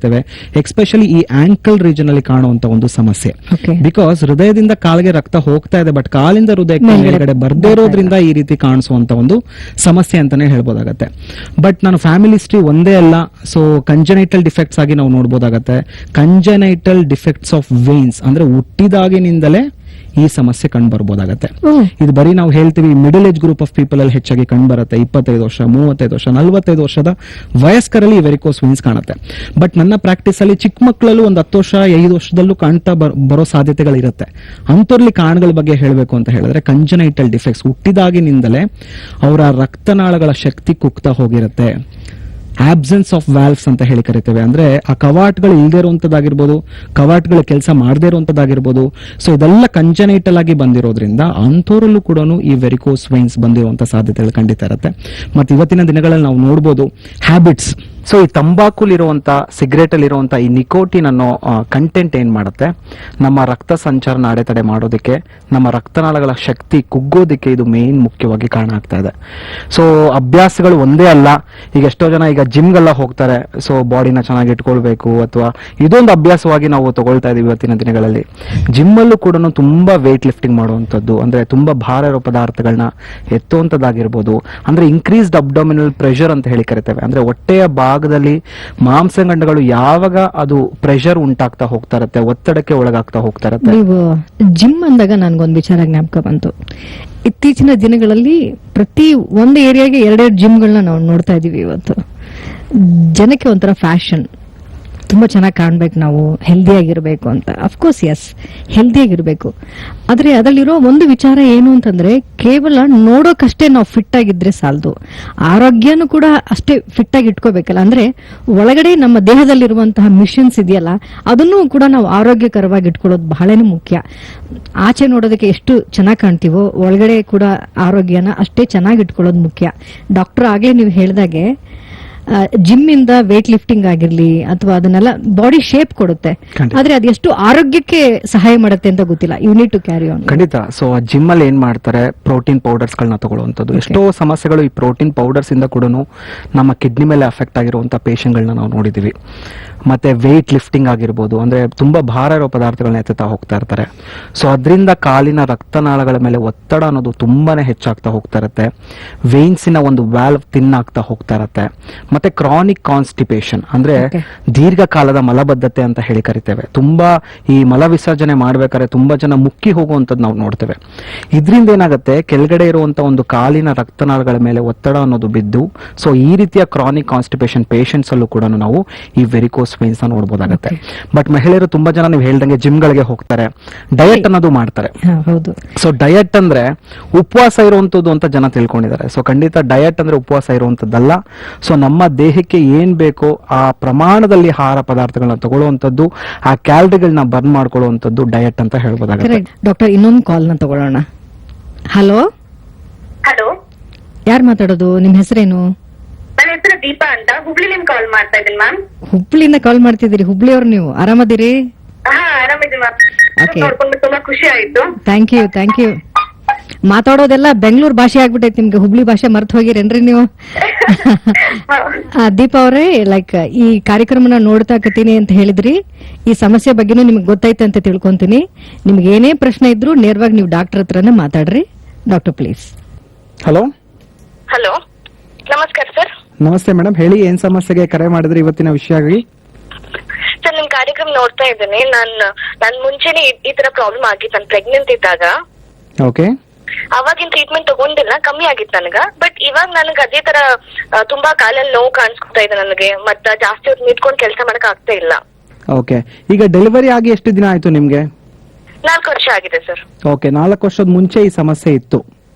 ಕರಿತೇವೆ. ಎಕ್ಸ್ಪೆಷಲಿ ಈ ankle region ಅಲ್ಲಿ ಕಾಣುವಂತ ಒಂದು ಸಮಸ್ಯೆ. ಬಿಕಾಸ್ ಹೃದಯದಿಂದ ಕಾಲಿಗೆ ರಕ್ತ ಹೋಗ್ತಾ ಇದೆ, ಬಟ್ ಕಾಲಿಂದ ಹೃದಯಕ್ಕೆ ಮೇಲ್ಗಡೆ ಬರ್ದೇ ಇರೋದ್ರಿಂದ ಈ ರೀತಿ ಕಾಣಿಸುವಂತ ಒಂದು ಸಮಸ್ಯೆ ಅಂತಾನೆ ಹೇಳ್ಬೋದಾಗತ್ತೆ. ಬಟ್ ನಾನು ಫ್ಯಾಮಿಲಿ ಹಿಸ್ಟ್ರಿ ಒಂದೇ ಅಲ್ಲ, ಸೊ ಕಂಜನೈಟಲ್ ಡಿಫೆಕ್ಟ್ಸ್ ಆಗಿ ನಾವು ನೋಡ್ಬೋದಾಗತ್ತೆ. ಕಂಜನೈಟಲ್ ಡಿಫೆಕ್ಟ್ಸ್ ಆಫ್ ವೇನ್ಸ್ ಅಂದ್ರೆ ಹುಟ್ಟಿದಾಗಿನಿಂದಲೇ ಈ ಸಮಸ್ಯೆ ಕಂಡು ಬರ್ಬೋದಾಗತ್ತೆ. ಇದು ಬರೀ ನಾವು ಹೇಳ್ತೀವಿ middle age group of people ಅಲ್ಲಿ ಹೆಚ್ಚಾಗಿ ಕಂಡು ಬರುತ್ತೆ. 25 ವರ್ಷ, 35 ವರ್ಷ, 45 ವರ್ಷದ ವಯಸ್ಕರಲ್ಲಿ ವೆರಿಕೋಸ್ ವೇನ್ಸ್ ಕಾಣುತ್ತೆ. ಬಟ್ ನನ್ನ ಪ್ರಾಕ್ಟೀಸ್ ಅಲ್ಲಿ ಚಿಕ್ಕ ಮಕ್ಕಳಲ್ಲೂ ಒಂದು 10 ವರ್ಷ, 5 ವರ್ಷದಲ್ಲೂ ಕಾಣ್ತಾ ಬರೋ ಸಾಧ್ಯತೆಗಳಿರುತ್ತೆ. ಅಂತೋರ್ಲಿ ಕಾರಣಗಳ ಬಗ್ಗೆ ಹೇಳಬೇಕು ಅಂತ ಹೇಳಿದ್ರೆ ಕಂಜನೈಟಲ್ ಡಿಫೆಕ್ಟ್ಸ್ ಹುಟ್ಟಿದಾಗಿನಿಂದಲೇ ಅವರ ರಕ್ತನಾಳಗಳ ಶಕ್ತಿ ಕುಗ್ತಾ ಹೋಗಿರುತ್ತೆ. ಆಬ್ಸೆನ್ಸ್ ಆಫ್ ವ್ಯಾಲ್ವ್ಸ್ ಅಂತ ಹೇಳಿ ಕರಿತೇವೆ. ಅಂದ್ರೆ ಆ ಕವಾಟ್ಗಳು ಇಲ್ಲದೆ ಇರುವಂತದ್ದಾಗಿರ್ಬೋದು, ಕವಾಟ್ಗಳ ಕೆಲಸ ಮಾಡದೇ ಇರುವಂತದ್ದಾಗಿರ್ಬೋದು. ಸೊ ಇದೆಲ್ಲ ಕಂಜನೈಟಲ್ ಆಗಿ ಬಂದಿರೋದ್ರಿಂದ ಅಂಥೋರಲ್ಲೂ ಕೂಡ ಈ ವೆರಿಕೋಸ್ ವೈನ್ಸ್ ಬಂದಿರುವಂತ ಸಾಧ್ಯತೆಗಳು ಖಂಡಿತ ಇರುತ್ತೆ. ಮತ್ತೆ ಇವತ್ತಿನ ದಿನಗಳಲ್ಲಿ ನಾವು ನೋಡಬಹುದು ಹ್ಯಾಬಿಟ್ಸ್. ಸೊ ಈ ತಂಬಾಕುಲಿರುವಂತ, ಸಿಗರೇಟ್ ಅಲ್ಲಿ ಇರುವಂತ ಈ ನಿಕೋಟಿನ್ ಅನ್ನೋ ಕಂಟೆಂಟ್ ಏನ್ ಮಾಡುತ್ತೆ, ನಮ್ಮ ರಕ್ತ ಸಂಚಾರನ ಅಡೆತಡೆ ಮಾಡೋದಕ್ಕೆ, ನಮ್ಮ ರಕ್ತನಾಳಗಳ ಶಕ್ತಿ ಕುಗ್ಗೋದಕ್ಕೆ ಇದು ಮೇನ್ ಮುಖ್ಯವಾಗಿ ಕಾರಣ ಆಗ್ತಾ ಇದೆ. ಸೊ ಅಭ್ಯಾಸಗಳು ಒಂದೇ ಅಲ್ಲ. ಈಗ ಎಷ್ಟೋ ಜನ ಈಗ ಜಿಮ್ಗೆಲ್ಲ ಹೋಗ್ತಾರೆ, ಸೊ ಬಾಡಿನ ಚೆನ್ನಾಗಿ ಇಟ್ಕೊಳ್ಬೇಕು ಅಥವಾ ಇದೊಂದು ಅಭ್ಯಾಸವಾಗಿ ನಾವು ತಗೊಳ್ತಾ ಇದೀವಿ ಇವತ್ತಿನ ದಿನಗಳಲ್ಲಿ. ಜಿಮ್ ಅಲ್ಲೂ ಕೂಡ ತುಂಬಾ ವೇಟ್ ಲಿಫ್ಟಿಂಗ್ ಮಾಡುವಂತದ್ದು, ಅಂದ್ರೆ ತುಂಬಾ ಭಾರ ಇರೋ ಪದಾರ್ಥಗಳನ್ನ ಎತ್ತುವಂತದ್ದಾಗಿರ್ಬೋದು. ಅಂದ್ರೆ ಇನ್ಕ್ರೀಸ್ಡ್ ಅಬ್ಡೋಮಿನಲ್ ಪ್ರೆಷರ್ ಅಂತ ಹೇಳಿ ಕರಿತೇವೆ. ಅಂದ್ರೆ ಹೊಟ್ಟೆಯ ಭಾಗದಲ್ಲಿ ಮಾಂಸಖಂಡಗಳು ಯಾವಾಗ ಅದು ಪ್ರೆಷರ್ ಉಂಟಾಗ್ತಾ ಹೋಗ್ತಾ ಇರುತ್ತೆ, ಒತ್ತಡಕ್ಕೆ ಒಳಗಾಗ್ತಾ ಹೋಗ್ತಾ ಇರುತ್ತೆ. ನೀವು ಜಿಮ್ ಅಂದಾಗ ನನ್ಗೊಂದು ವಿಚಾರ ಜ್ಞಾಪಕ ಬಂತು. ಇತ್ತೀಚಿನ ದಿನಗಳಲ್ಲಿ ಪ್ರತಿ ಒಂದು ಏರಿಯಾಗೆ 2 ಜಿಮ್ಗಳನ್ನ ನಾವು ನೋಡ್ತಾ ಇದೀವಿ. ಇವತ್ತು ಜನಕ್ಕೆ ಒಂಥರ ಫ್ಯಾಷನ್, ತುಂಬಾ ಚೆನ್ನಾಗಿ ಕಾಣ್ಬೇಕು, ನಾವು ಹೆಲ್ದಿಯಾಗಿರ್ಬೇಕು ಅಂತ. ಅಫ್ಕೋರ್ಸ್ ಎಸ್, ಹೆಲ್ದಿಯಾಗಿರ್ಬೇಕು. ಆದ್ರೆ ಅದರಲ್ಲಿರೋ ಒಂದು ವಿಚಾರ ಏನು ಅಂತಂದ್ರೆ, ಕೇವಲ ನೋಡೋಕಷ್ಟೇ ನಾವು ಫಿಟ್ ಆಗಿದ್ರೆ ಸಾಲದು, ಆರೋಗ್ಯನೂ ಕೂಡ ಅಷ್ಟೇ ಫಿಟ್ ಆಗಿ ಇಟ್ಕೋಬೇಕಲ್ಲ. ಅಂದ್ರೆ ಒಳಗಡೆ ನಮ್ಮ ದೇಹದಲ್ಲಿರುವಂತಹ ಮಿಷನ್ಸ್ ಇದೆಯಲ್ಲ, ಅದನ್ನು ಕೂಡ ನಾವು ಆರೋಗ್ಯಕರವಾಗಿ ಇಟ್ಕೊಳ್ಳೋದು ಬಹಳನೇ ಮುಖ್ಯ. ಆಚೆ ನೋಡೋದಕ್ಕೆ ಎಷ್ಟು ಚೆನ್ನಾಗಿ ಕಾಣ್ತೀವೋ, ಒಳಗಡೆ ಕೂಡ ಆರೋಗ್ಯನ ಅಷ್ಟೇ ಚೆನ್ನಾಗಿ ಇಟ್ಕೊಳ್ಳೋದು ಮುಖ್ಯ. ಡಾಕ್ಟರ್ ಆಗ್ಲೇ ನೀವು ಹೇಳಿದಾಗೆ ಜಿಮ್ ಇಂದ ವೇಟ್ ಲಿಫ್ಟಿಂಗ್ ಆಗಿರ್ಲಿ ಅಥವಾ ಅದನ್ನೆಲ್ಲ ಬಾಡಿ ಶೇಪ್ ಕೊಡುತ್ತೆ, ಆದ್ರೆ ಅದು ಎಷ್ಟು ಆರೋಗ್ಯಕ್ಕೆ ಸಹಾಯ ಮಾಡುತ್ತೆ ಅಂತ ಗೊತ್ತಿಲ್ಲ. You need to carry on. ಖಂಡಿತ. ಸೊ ಜಿಮ್ ಅಲ್ಲಿ ಏನ್ ಮಾಡ್ತಾರೆ, ಪ್ರೋಟೀನ್ ಪೌಡರ್ಸ್ ಗಳನ್ನ ತಗೊಳ್ಳುವಂತದ್ದು. ಎಷ್ಟೋ ಸಮಸ್ಯೆಗಳು ಈ ಪ್ರೋಟೀನ್ ಪೌಡರ್ಸ್ ಇಂದ ಕೂಡ ನಮ್ಮ ಕಿಡ್ನಿ ಮೇಲೆ ಅಫೆಕ್ಟ್ ಆಗಿರುವಂತಹ ಪೇಷಂಟ್ ಗಳನ್ನ ನಾವು ನೋಡಿದೀವಿ. ಮತ್ತೆ ವೇಟ್ ಲಿಫ್ಟಿಂಗ್ ಆಗಿರ್ಬೋದು, ಅಂದ್ರೆ ತುಂಬಾ ಭಾರ ಇರೋ ಪದಾರ್ಥಗಳನ್ನ ಎತ್ತುತ್ತಾ ಹೋಗ್ತಾ ಇರ್ತಾರೆ. ಸೊ ಅದರಿಂದ ಕಾಲಿನ ರಕ್ತನಾಳಗಳ ಮೇಲೆ ಒತ್ತಡ ಅನ್ನೋದು ತುಂಬಾನೇ ಹೆಚ್ಚಾಗ್ತಾ ಹೋಗ್ತಾ ಇರುತ್ತೆ. ವೇನ್ಸಿನ ಒಂದು ವ್ಯಾಲ್ವ್ ತಿನ್ನಾಗ್ತಾ ಹೋಗ್ತಾ ಇರುತ್ತೆ. ಮತ್ತೆ ಕ್ರಾನಿಕ್ ಕಾನ್ಸ್ಟಿಪೇಷನ್ ಅಂದ್ರೆ ದೀರ್ಘಕಾಲದ ಮಲಬದ್ಧತೆ ಅಂತ ಹೇಳಿ ಕರಿತೇವೆ. ತುಂಬಾ ಈ ಮಲ ವಿಸರ್ಜನೆ ಮಾಡ್ಬೇಕಾದ್ರೆ ತುಂಬಾ ಜನ ಮುಕ್ಕಿ ಹೋಗುವಂತದ್ದು ನಾವು ನೋಡ್ತೇವೆ. ಇದರಿಂದ ಏನಾಗುತ್ತೆ, ಕೆಳಗಡೆ ಇರುವಂತ ಒಂದು ಕಾಲಿನ ರಕ್ತನಾಳಗಳ ಮೇಲೆ ಒತ್ತಡ ಅನ್ನೋದು ಬಿದ್ದು, ಸೊ ಈ ರೀತಿಯ ಕ್ರಾನಿಕ್ ಕಾನ್ಸ್ಟಿಪೇಷನ್ ಪೇಷಂಟ್ಸ್ ಅಲ್ಲೂ ಕೂಡ ನಾವು ಈ ವೆರಿಕೋಸ್ ವೇನ್ಸ್ ನೋಡಬಹುದಾಗುತ್ತೆ. ಬಟ್ ಮಹಿಳೆಯರು ತುಂಬಾ ಜನ ನೀವು ಹೇಳ್ದಂಗೆ ಜಿಮ್ ಗಳಿಗೆ ಹೋಗ್ತಾರೆ, ಡಯಟ್ ಅನ್ನೋದು ಮಾಡ್ತಾರೆ. ಸೊ ಡಯಟ್ ಅಂದ್ರೆ ಉಪವಾಸ ಇರುವಂತದ್ದು ಅಂತ ಜನ ತಿಳ್ಕೊಂಡಿದ್ದಾರೆ. ಸೊ ಖಂಡಿತ ಡಯಟ್ ಅಂದ್ರೆ ಉಪವಾಸ ಇರುವಂತದ್ದಲ್ಲ. ಸೊ ನಮ್ಮ ದೇಹಕ್ಕೆ ಏನ್ ಬೇಕೋ ಆ ಪ್ರಮಾಣದಲ್ಲಿ ಆಹಾರ ಪದಾರ್ಥಗಳನ್ನ ತಗೊಳ್ಳುವಂತದ್ದು, ಆ ಕ್ಯಾಲರಿಗಳನ್ನ ಬರ್ನ್ ಮಾಡ್ಕೊಳ್ಳುವಂತದ್ದು ಡಯಟ್ ಅಂತ ಹೇಳ್ಬೋದಾಗುತ್ತೆ. ಡಾಕ್ಟರ್, ಇನ್ನೊಂದು ಕಾಲ್ ನ ತಗೊಳ್ಳೋಣ. ಹಲೋ ಹಲೋ, ಯಾರು ಮಾತಾಡೋದು? ನಿಮ್ ಹೆಸರೇನು? ನನ್ನ ಹೆಸರು ದೀಪಾ ಅಂತ, ಹುಬ್ಳಿಲಿಂದ ಕಾಲ್ ಮಾಡ್ತಾ ಇದ್ದೀನಿ ಮ್ಯಾಮ್. ಹುಬ್ಳಿಯಿಂದ ಕಾಲ್ ಮಾಡ್ತಿದ್ದೀರಿ? ಹುಬ್ಳಿಯವ್ರು ನೀವು? ಆರಾಮದಿರಿ? ಹಾ, ಆರಾಮಿದ್ದೀನಿ ಮ್ಯಾಮ್. ನೋಡ್ಕೊಂಡು ತುಂಬಾ ಖುಷಿ ಆಯ್ತು. Thank you, thank you. ಮಾತಾಡೋದೆಲ್ಲ ಬೆಂಗಳೂರು ಭಾಷೆ ಆಗ್ಬಿಟ್ಟೈತಿ ನಿಮ್ಗೆ, ಹುಬ್ಳಿ ಭಾಷೆ ಮರ್ತು ಹೋಗಿರೇನ್ರಿ ನೀವು? ದೀಪಾ ಅವರೇ, ಲೈಕ್ ಈ ಕಾರ್ಯಕ್ರಮನ ನೋಡ್ತಾ ಕತೀನಿ ಅಂತ ಹೇಳಿದ್ರಿ, ಈ ಸಮಸ್ಯೆ ಬಗ್ಗೆನೂ ನಿಮ್ಗೆ ಗೊತ್ತೈತೆ ಅಂತ ತಿಳ್ಕೊಂತೀನಿ. ನಿಮ್ಗೆ ಏನೇ ಪ್ರಶ್ನೆ ಇದ್ರು ನೇರವಾಗಿ ನೀವು ಡಾಕ್ಟರ್ ಹತ್ರನೇ ಮಾತಾಡ್ರಿ. Doctor please. ಹಲೋ ಹಲೋ, ನಮಸ್ಕಾರ ಸರ್. ನಮಸ್ತೆ ಮೇಡಮ್, ಹೇಳಿ ಏನ್ ಸಮಸ್ಯೆಗೆ ಕರೆ ಮಾಡಿದ್ರಿ ಇವತ್ತಿನ ವಿಷಯ? ಸರ್, ನಿಮ್ ಕಾರ್ಯಕ್ರಮ ನೋಡ್ತಾ ಇದ್ದೀನಿ. ನನ್ ಮುಂಚೆನೆ ಈ ತರ ಪ್ರಾಬ್ಲಮ್ ಆಗಿತ್ತು. ನಾನು ಪ್ರೆಗ್ನೆಂಟ್ ಇದ್ದಾಗ. ಓಕೆ. ಅವಾಗಿನ ಟ್ರೀಟ್ಮೆಂಟ್ ತಗೊಂಡಿಲ್ಲ, ಕಮ್ಮಿ ಆಗಿತ್ತು ನನಗ. ಬಟ್ ಇವಾಗ ನನಗೆ ಅದೇ ತರ ತುಂಬಾ ಕಾಲಲ್ಲಿ ನೋವು ಕಾಣಿಸ್ಕೊತಾ ಇದೆ ನನಗೆ. ಮತ್ತೆ ಜಾಸ್ತಿ ಹೊತ್ತು ನಿಂತ್ಕೊಂಡು ಕೆಲಸ ಮಾಡಕ್ ಆಗ್ತಾ ಇಲ್ಲ. ಓಕೆ. ಈಗ ಡೆಲಿವರಿ ಆಗಿ ಎಷ್ಟು ದಿನ ಆಯ್ತು ನಿಮ್ಗೆ? 4 ವರ್ಷ ಆಗಿದೆ ಸರ್. ಓಕೆ, 4 ವರ್ಷದ ಮುಂಚೆ ಈ ಸಮಸ್ಯೆ ಇತ್ತು?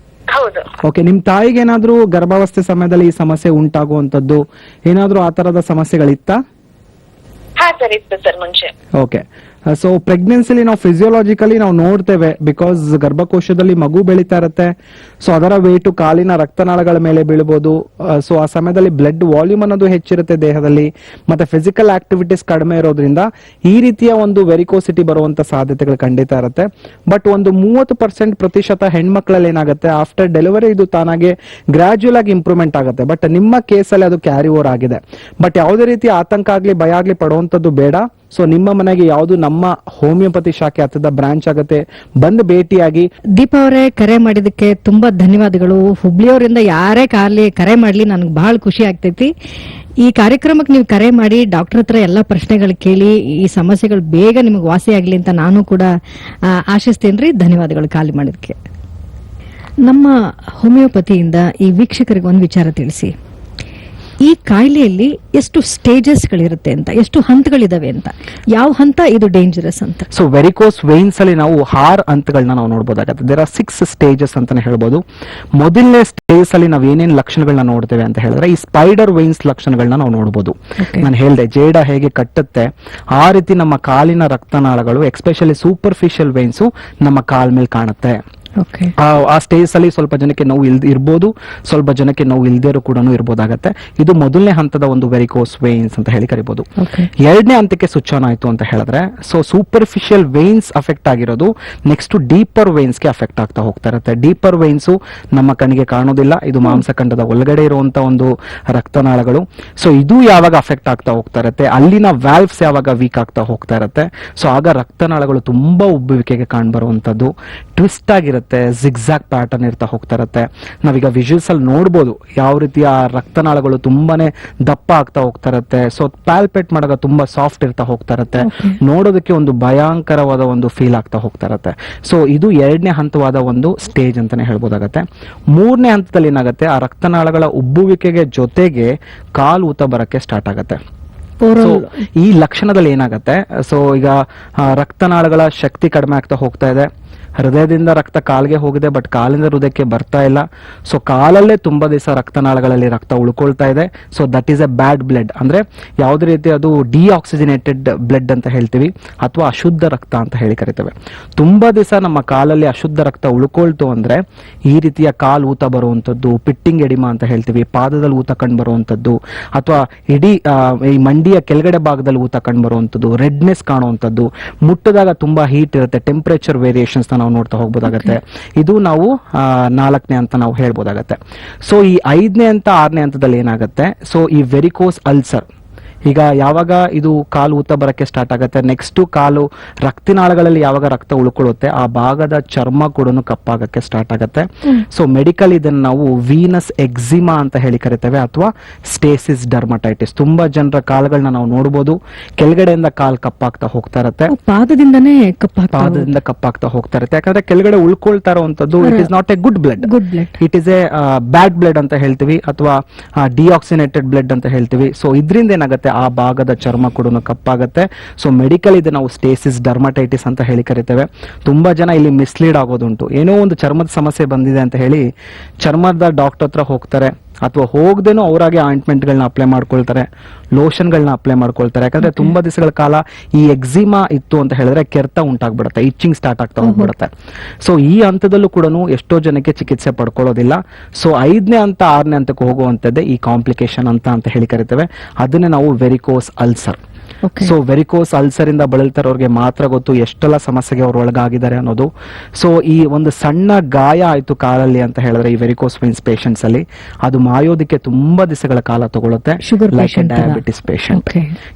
ಹೌದು. ಓಕೆ. ನಿಮ್ ತಾಯಿಗೆ ಏನಾದ್ರೂ ಗರ್ಭಾವಸ್ಥೆ ಸಮಯದಲ್ಲಿ ಈ ಸಮಸ್ಯೆ ಉಂಟಾಗುವಂತದ್ದು ಏನಾದ್ರೂ ಆ ತರದ ಸಮಸ್ಯೆಗಳಿತ್ತಾ? ಹಾ ಸರ್, ಇತ್ತು ಸರ್ ಮುಂಚೆ. ಓಕೆ. ಸೊ ಪ್ರೆಗ್ನೆನ್ಸಿಲಿ ನಾವು ಫಿಸಿಯೋಲಾಜಿಕಲಿ ನಾವು ನೋಡ್ತೇವೆ, ಬಿಕಾಸ್ ಗರ್ಭಕೋಶದಲ್ಲಿ ಮಗು ಬೆಳೀತಾ ಇರುತ್ತೆ. ಸೊ ಅದರ ವೇಟು ಕಾಲಿನ ರಕ್ತನಾಳಗಳ ಮೇಲೆ ಬೀಳ್ಬೋದು. ಸೊ ಆ ಸಮಯದಲ್ಲಿ ಬ್ಲಡ್ ವಾಲ್ಯೂಮ್ ಅನ್ನೋದು ಹೆಚ್ಚಿರುತ್ತೆ ದೇಹದಲ್ಲಿ, ಮತ್ತೆ ಫಿಸಿಕಲ್ ಆಕ್ಟಿವಿಟೀಸ್ ಕಡಿಮೆ ಇರೋದ್ರಿಂದ ಈ ರೀತಿಯ ಒಂದು ವೆರಿಕೋಸಿಟಿ ಬರುವಂತ ಸಾಧ್ಯತೆಗಳು ಖಂಡಿತ ಇರುತ್ತೆ. ಬಟ್ ಒಂದು 30% ಹೆಣ್ಮಕ್ಳಲ್ಲಿ ಏನಾಗುತ್ತೆ, ಆಫ್ಟರ್ ಡೆಲಿವರಿ ಇದು ತಾನಾಗೆ ಗ್ರಾಜುಯಲ್ ಆಗಿ ಇಂಪ್ರೂವ್ಮೆಂಟ್ ಆಗುತ್ತೆ. ಬಟ್ ನಿಮ್ಮ ಕೇಸಲ್ಲಿ ಅದು ಕ್ಯಾರಿ ಓವರ್ ಆಗಿದೆ. ಬಟ್ ಯಾವುದೇ ರೀತಿ ಆತಂಕ ಆಗ್ಲಿ ಭಯ ಆಗ್ಲಿ ಪಡುವಂತದ್ದು ಬೇಡ. ಸೊ ನಿಮ್ಮ ಮನೆಗೆ ಯಾವುದು ನಮ್ಮ ಹೋಮಿಯೋಪತಿ ಶಾಖೆ ಹತ್ತದ ಬ್ರಾಂಚ್ ಆಗುತ್ತೆ, ಬಂದು ಭೇಟಿಯಾಗಿ. ದೀಪಾ ಅವರೇ, ಕರೆ ಮಾಡಿದಕ್ಕೆ ತುಂಬಾ ಧನ್ಯವಾದಗಳು. ಹುಬ್ಳಿಯವರಿಂದ ಯಾರೇ ಕರೆ ಮಾಡ್ಲಿ ನನಗೆ ಬಹಳ ಖುಷಿ ಆಗ್ತೈತಿ. ಈ ಕಾರ್ಯಕ್ರಮಕ್ಕೆ ನೀವು ಕರೆ ಮಾಡಿ ಡಾಕ್ಟರ್ ಹತ್ರ ಎಲ್ಲಾ ಪ್ರಶ್ನೆಗಳು ಕೇಳಿ ಈ ಸಮಸ್ಯೆಗಳು ಬೇಗ ನಿಮಗೆ ವಾಸಿ ಆಗ್ಲಿ ಅಂತ ನಾನು ಕೂಡ ಆಶಿಸ್ತೇನ್ರಿ. ಧನ್ಯವಾದಗಳು ಕಾಲ್ ಮಾಡಿದಕ್ಕೆ. ನಮ್ಮ ಹೋಮಿಯೋಪತಿಯಿಂದ ಈ ವೀಕ್ಷಕರಿಗೆ ಒಂದು ವಿಚಾರ ತಿಳಿಸಿ. ಈ ಕಾಯಿಲೆಯಲ್ಲಿ ಎಷ್ಟು ಸ್ಟೇಜಸ್ಗಳಿರುತ್ತೆ ಅಂತ, ಎಷ್ಟು ಹಂತಗಳಿದಾವೆ ಅಂತ, ಯಾವ ಹಂತ ಇದು ಡೇಂಜರಸ್ ಅಂತ? ಸೊ ವೆರಿಕೋಸ್ ವೇನ್ಸ್ ಅಲ್ಲಿ ನಾವು 6 ಹಂತಗಳನ್ನ ನಾವು ನೋಡಬಹುದಾಗುತ್ತೆ. ದೇರ್ ಆರ್ 6 ಸ್ಟೇಜಸ್ ಅಂತಾನೆ ಹೇಳ್ಬೋದು. ಮೊದಲನೇ ಸ್ಟೇಜ್ ಅಲ್ಲಿ ನಾವು ಏನೇನ್ ಲಕ್ಷಣಗಳನ್ನ ನೋಡ್ತೇವೆ ಅಂತ ಹೇಳಿದ್ರೆ, ಈ ಸ್ಪೈಡರ್ ವೇನ್ಸ್ ಲಕ್ಷಣಗಳನ್ನ ನಾವು ನೋಡಬಹುದು. ನಾನು ಹೇಳಿದೆ ಜೇಡ ಹೇಗೆ ಕಟ್ಟುತ್ತೆ ಆ ರೀತಿ ನಮ್ಮ ಕಾಲಿನ ರಕ್ತನಾಳಗಳು, ಎಕ್ಸ್ಪೆಷಲಿ ಸೂಪರ್ಫಿಷಿಯಲ್ ವೇನ್ಸ್ ನಮ್ಮ ಕಾಲ್ ಮೇಲೆ ಕಾಣುತ್ತೆ. ಆ ಸ್ಟೇಜ್ ಅಲ್ಲಿ ಸ್ವಲ್ಪ ಜನಕ್ಕೆ ನೋವು ಇರ್ಬೋದು, ಸ್ವಲ್ಪ ಜನಕ್ಕೆ ನೋವು ಇಲ್ದೇರು ಕೂಡ ಇರ್ಬೋದಾಗತ್ತೆ. ಇದು ಮೊದಲನೇ ಹಂತದ ಒಂದು ವೆರಿಕೋಸ್ ವೇನ್ಸ್ ಅಂತ ಹೇಳಿ ಕರಿಬಹುದು. ಎರಡನೇ ಹಂತಕ್ಕೆ ಸ್ವಿಚ್ ಆನ್ ಆಯ್ತು ಅಂತ ಹೇಳಿದ್ರೆ, ಸೊ ಸೂಪರ್ಫಿಷಿಯಲ್ ವೇನ್ಸ್ ಅಫೆಕ್ಟ್ ಆಗಿರೋದು ನೆಕ್ಸ್ಟ್ ಡೀಪರ್ ವೇನ್ಸ್ ಗೆ ಅಫೆಕ್ಟ್ ಆಗ್ತಾ ಹೋಗ್ತಾ ಇರುತ್ತೆ. ಡೀಪರ್ ವೇನ್ಸ್ ನಮ್ಮ ಕಣ್ಣಿಗೆ ಕಾಣೋದಿಲ್ಲ, ಇದು ಮಾಂಸಖಂಡದ ಒಳಗಡೆ ಇರುವಂತ ಒಂದು ರಕ್ತನಾಳಗಳು. ಸೊ ಇದು ಯಾವಾಗ ಅಫೆಕ್ಟ್ ಆಗ್ತಾ ಹೋಗ್ತಾ ಇರುತ್ತೆ, ಅಲ್ಲಿನ ವ್ಯಾಲ್ವ್ಸ್ ಯಾವಾಗ ವೀಕ್ ಆಗ್ತಾ ಹೋಗ್ತಾ ಇರುತ್ತೆ, ಸೊ ಆಗ ರಕ್ತನಾಳಗಳು ತುಂಬಾ ಉಬ್ಬುವಿಕೆಗೆ ಕಾಣ್ಬರುವಂತದ್ದು, ಟ್ವಿಸ್ಟ್ ಆಗಿರುತ್ತೆ, ಜಿಗ್ಜಾಗ್ ಪ್ಯಾಟರ್ನ್ ಇರ್ತಾ ಹೋಗ್ತಾ ಇರುತ್ತೆ. ನಾವೀಗ ವಿಜುವಲ್ಸ್ ಅಲ್ಲಿ ನೋಡ್ಬೋದು ಯಾವ ರೀತಿ ಆ ರಕ್ತನಾಳಗಳು ತುಂಬಾನೇ ದಪ್ಪ ಆಗ್ತಾ ಹೋಗ್ತಾ ಇರುತ್ತೆ. ಸೊ ಪ್ಯಾಲ್ಪೇಟ್ ಮಾಡಾಗ ತುಂಬಾ ಸಾಫ್ಟ್ ಇರ್ತಾ ಹೋಗ್ತಾ ಇರುತ್ತೆ, ನೋಡೋದಕ್ಕೆ ಒಂದು ಭಯಂಕರವಾದ ಒಂದು ಫೀಲ್ ಆಗ್ತಾ ಹೋಗ್ತಾ ಇರುತ್ತೆ. ಸೊ ಇದು ಎರಡನೇ ಹಂತವಾದ ಒಂದು ಸ್ಟೇಜ್ ಅಂತಾನೆ ಹೇಳ್ಬೋದಾಗತ್ತೆ. ಮೂರನೇ ಹಂತದಲ್ಲಿ ಏನಾಗುತ್ತೆ, ಆ ರಕ್ತನಾಳಗಳ ಉಬ್ಬುವಿಕೆಗೆ ಜೊತೆಗೆ ಕಾಲು ಊತ ಬರಕ್ಕೆ ಸ್ಟಾರ್ಟ್ ಆಗುತ್ತೆ. ಈ ಲಕ್ಷಣದಲ್ಲಿ ಏನಾಗುತ್ತೆ, ಸೊ ಈಗ ರಕ್ತನಾಳಗಳ ಶಕ್ತಿ ಕಡಿಮೆ ಆಗ್ತಾ ಹೋಗ್ತಾ ಇದೆ, ಹೃದಯದಿಂದ ರಕ್ತ ಕಾಲ್ಗೆ ಹೋಗಿದೆ ಬಟ್ ಕಾಲಿಂದ ಹೃದಯಕ್ಕೆ ಬರ್ತಾ ಇಲ್ಲ. ಸೊ ಕಾಲಲ್ಲೇ ತುಂಬಾ ದಿವಸ ರಕ್ತನಾಳಗಳಲ್ಲಿ ರಕ್ತ ಉಳ್ಕೊಳ್ತಾ ಇದೆ. So that is a bad blood, ಅಂದ್ರೆ ಯಾವುದೇ ರೀತಿ ಅದು ಡಿಆಕ್ಸಿಜನೇಟೆಡ್ ಬ್ಲಡ್ ಅಂತ ಹೇಳ್ತೀವಿ, ಅಥವಾ ಅಶುದ್ಧ ರಕ್ತ ಅಂತ ಹೇಳಿ ಕರಿತೇವೆ. ತುಂಬಾ ದಿವಸ ನಮ್ಮ ಕಾಲಲ್ಲಿ ಅಶುದ್ಧ ರಕ್ತ ಉಳ್ಕೊಳ್ತು ಅಂದ್ರೆ ಈ ರೀತಿಯ ಕಾಲ್ ಊತ ಬರುವಂತದ್ದು, ಪಿಟ್ಟಿಂಗ್ ಎಡಿಮಾ ಅಂತ ಹೇಳ್ತೀವಿ, ಪಾದದಲ್ಲಿ ಊತ ಕಂಡು ಬರುವಂತದ್ದು, ಅಥವಾ ಇಡೀ ಈ ಮಂಡಿಯ ಕೆಳಗಡೆ ಭಾಗದಲ್ಲಿ ಊತ ಕಂಡು ಬರುವಂತದ್ದು, ರೆಡ್ನೆಸ್ ಕಾಣುವಂತದ್ದು, ಮುಟ್ಟದಾಗ ತುಂಬಾ ಹೀಟ್ ಇರುತ್ತೆ, ಟೆಂಪರೇಚರ್ ವೇರಿಯೇಷನ್ಸ್ ನಾವು ನೋಡ್ತಾ ಹೋಗ್ಬೋದಾಗತ್ತೆ. ಇದು ನಾವು 4ನೇ ಅಂತ ನಾವು ಹೇಳ್ಬೋದಾಗತ್ತೆ. ಸೊ ಈ 5ನೇ ಹಂತ 6ನೇ ಹಂತದಲ್ಲಿ ಏನಾಗುತ್ತೆ, ಸೊ ಈ ವೆರಿಕೋಸ್ ಅಲ್ಸರ್ ಈಗ ಯಾವಾಗ ಇದು ಕಾಲು ಊತ ಬರಕ್ಕೆ ಸ್ಟಾರ್ಟ್ ಆಗುತ್ತೆ, ನೆಕ್ಸ್ಟ್ ಕಾಲು ರಕ್ತನಾಳಗಳಲ್ಲಿ ಯಾವಾಗ ರಕ್ತ ಉಳ್ಕೊಳ್ಳುತ್ತೆ ಆ ಭಾಗದ ಚರ್ಮ ಕೂಡ ಕಪ್ಪಾಗಕ್ಕೆ ಸ್ಟಾರ್ಟ್ ಆಗುತ್ತೆ. ಸೊ ಮೆಡಿಕಲ್ ಇದನ್ನ ನಾವು ವೀನಸ್ ಎಕ್ಸಿಮಾ ಅಂತ ಹೇಳಿ ಕರಿತೇವೆ, ಅಥವಾ ಸ್ಟೇಸಿಸ್ ಡರ್ಮಟೈಟಿಸ್. ತುಂಬಾ ಜನರ ಕಾಲುಗಳನ್ನ ನಾವು ನೋಡಬಹುದು, ಕೆಳಗಡೆಯಿಂದ ಕಾಲ್ ಕಪ್ಪಾಗ್ತಾ ಹೋಗ್ತಾ ಇರುತ್ತೆ, ಪಾದದಿಂದ ಕಪ್ಪಾಗ್ತಾ ಹೋಗ್ತಾ ಇರುತ್ತೆ. ಯಾಕಂದ್ರೆ ಕೆಳಗಡೆ ಉಳ್ಕೊಳ್ತಾ ಇರುವಂತದ್ದು it is not A good blood, it is a bad blood ಅಂತ ಹೇಳ್ತೀವಿ, ಅಥವಾ ಡಿಆಕ್ಸಿನೇಟೆಡ್ ಬ್ಲಡ್ ಅಂತ ಹೇಳ್ತೀವಿ. ಸೊ ಇದರಿಂದ ಏನಾಗುತ್ತೆ, ಆ ಭಾಗದ ಚರ್ಮ ಕೂಡ ಕಪ್ಪಾಗುತ್ತೆ. ಸೊ ಮೆಡಿಕಲ್ ಇದೆ ನಾವು ಸ್ಟೇಸಿಸ್ ಡರ್ಮಟೈಟಿಸ್ ಅಂತ ಹೇಳಿ ಕರಿತೇವೆ. ತುಂಬಾ ಜನ ಇಲ್ಲಿ ಮಿಸ್ಲೀಡ್ ಆಗೋದುಂಟು, ಏನೋ ಒಂದು ಚರ್ಮದ ಸಮಸ್ಯೆ ಬಂದಿದೆ ಅಂತ ಹೇಳಿ ಚರ್ಮದ ಡಾಕ್ಟರ್ ಹತ್ರ ಹೋಗ್ತಾರೆ, ಅಥವಾ ಹೋಗದೇನೋ ಅವರಾಗೆ ಆಯಿಂಟ್ಮೆಂಟ್ ಗಳನ್ನ ಅಪ್ಲೈ ಮಾಡ್ಕೊಳ್ತಾರೆ, ಲೋಷನ್ ಗಳನ್ನ ಅಪ್ಲೈ ಮಾಡ್ಕೊಳ್ತಾರೆ. ಯಾಕಂದ್ರೆ ತುಂಬಾ ದಿವಸಗಳ ಕಾಲ ಈ ಎಕ್ಸಿಮಾ ಇತ್ತು ಅಂತ ಹೇಳಿದ್ರೆ ಕೆರೆತ ಉಂಟಾಗ್ಬಿಡುತ್ತೆ, ಇಚ್ಚಿಂಗ್ ಸ್ಟಾರ್ಟ್ ಆಗ್ತಾ ಹೋಗ್ಬಿಡುತ್ತೆ. ಸೊ ಈ ಹಂತದಲ್ಲೂ ಕೂಡ ಎಷ್ಟೋ ಜನಕ್ಕೆ ಚಿಕಿತ್ಸೆ ಪಡ್ಕೊಳ್ಳೋದಿಲ್ಲ. ಸೊ 5ನೇ ಹಂತ 6ನೇ ಹಂತಕ್ಕೆ ಹೋಗುವಂತದ್ದೇ ಈ ಕಾಂಪ್ಲಿಕೇಶನ್ ಅಂತ ಹೇಳಿ ಕರಿತೇವೆ. ಅದನ್ನೇ ನಾವು varicose ulcer. So varicose ulcer ಇಂದ ಬಳಲ್ತಾರವ್ರಿಗೆ ಮಾತ್ರ ಗೊತ್ತು ಎಷ್ಟೆಲ್ಲ ಸಮಸ್ಯೆಗೆ ಅವ್ರು ಒಳಗಾಗಿದ್ದಾರೆ ಅನ್ನೋದು. ಸೊ ಈ ಒಂದು ಸಣ್ಣ ಗಾಯ ಆಯ್ತು ಕಾಲಲ್ಲಿ ಅಂತ ಹೇಳಿದ್ರೆ ಈ ವೆರಿಕೋಸ್ ವೇನ್ಸ್ ಪೇಷಂಟ್ಸ್ ಅಲ್ಲಿ ಅದು ಮಾಯೋದಕ್ಕೆ ತುಂಬಾ ದಿವಸಗಳ ಕಾಲ ತಗೊಳುತ್ತೆ, ಲೈಕ್ ಡಯಾಬಿಟಿಸ್ ಪೇಷಂಟ್.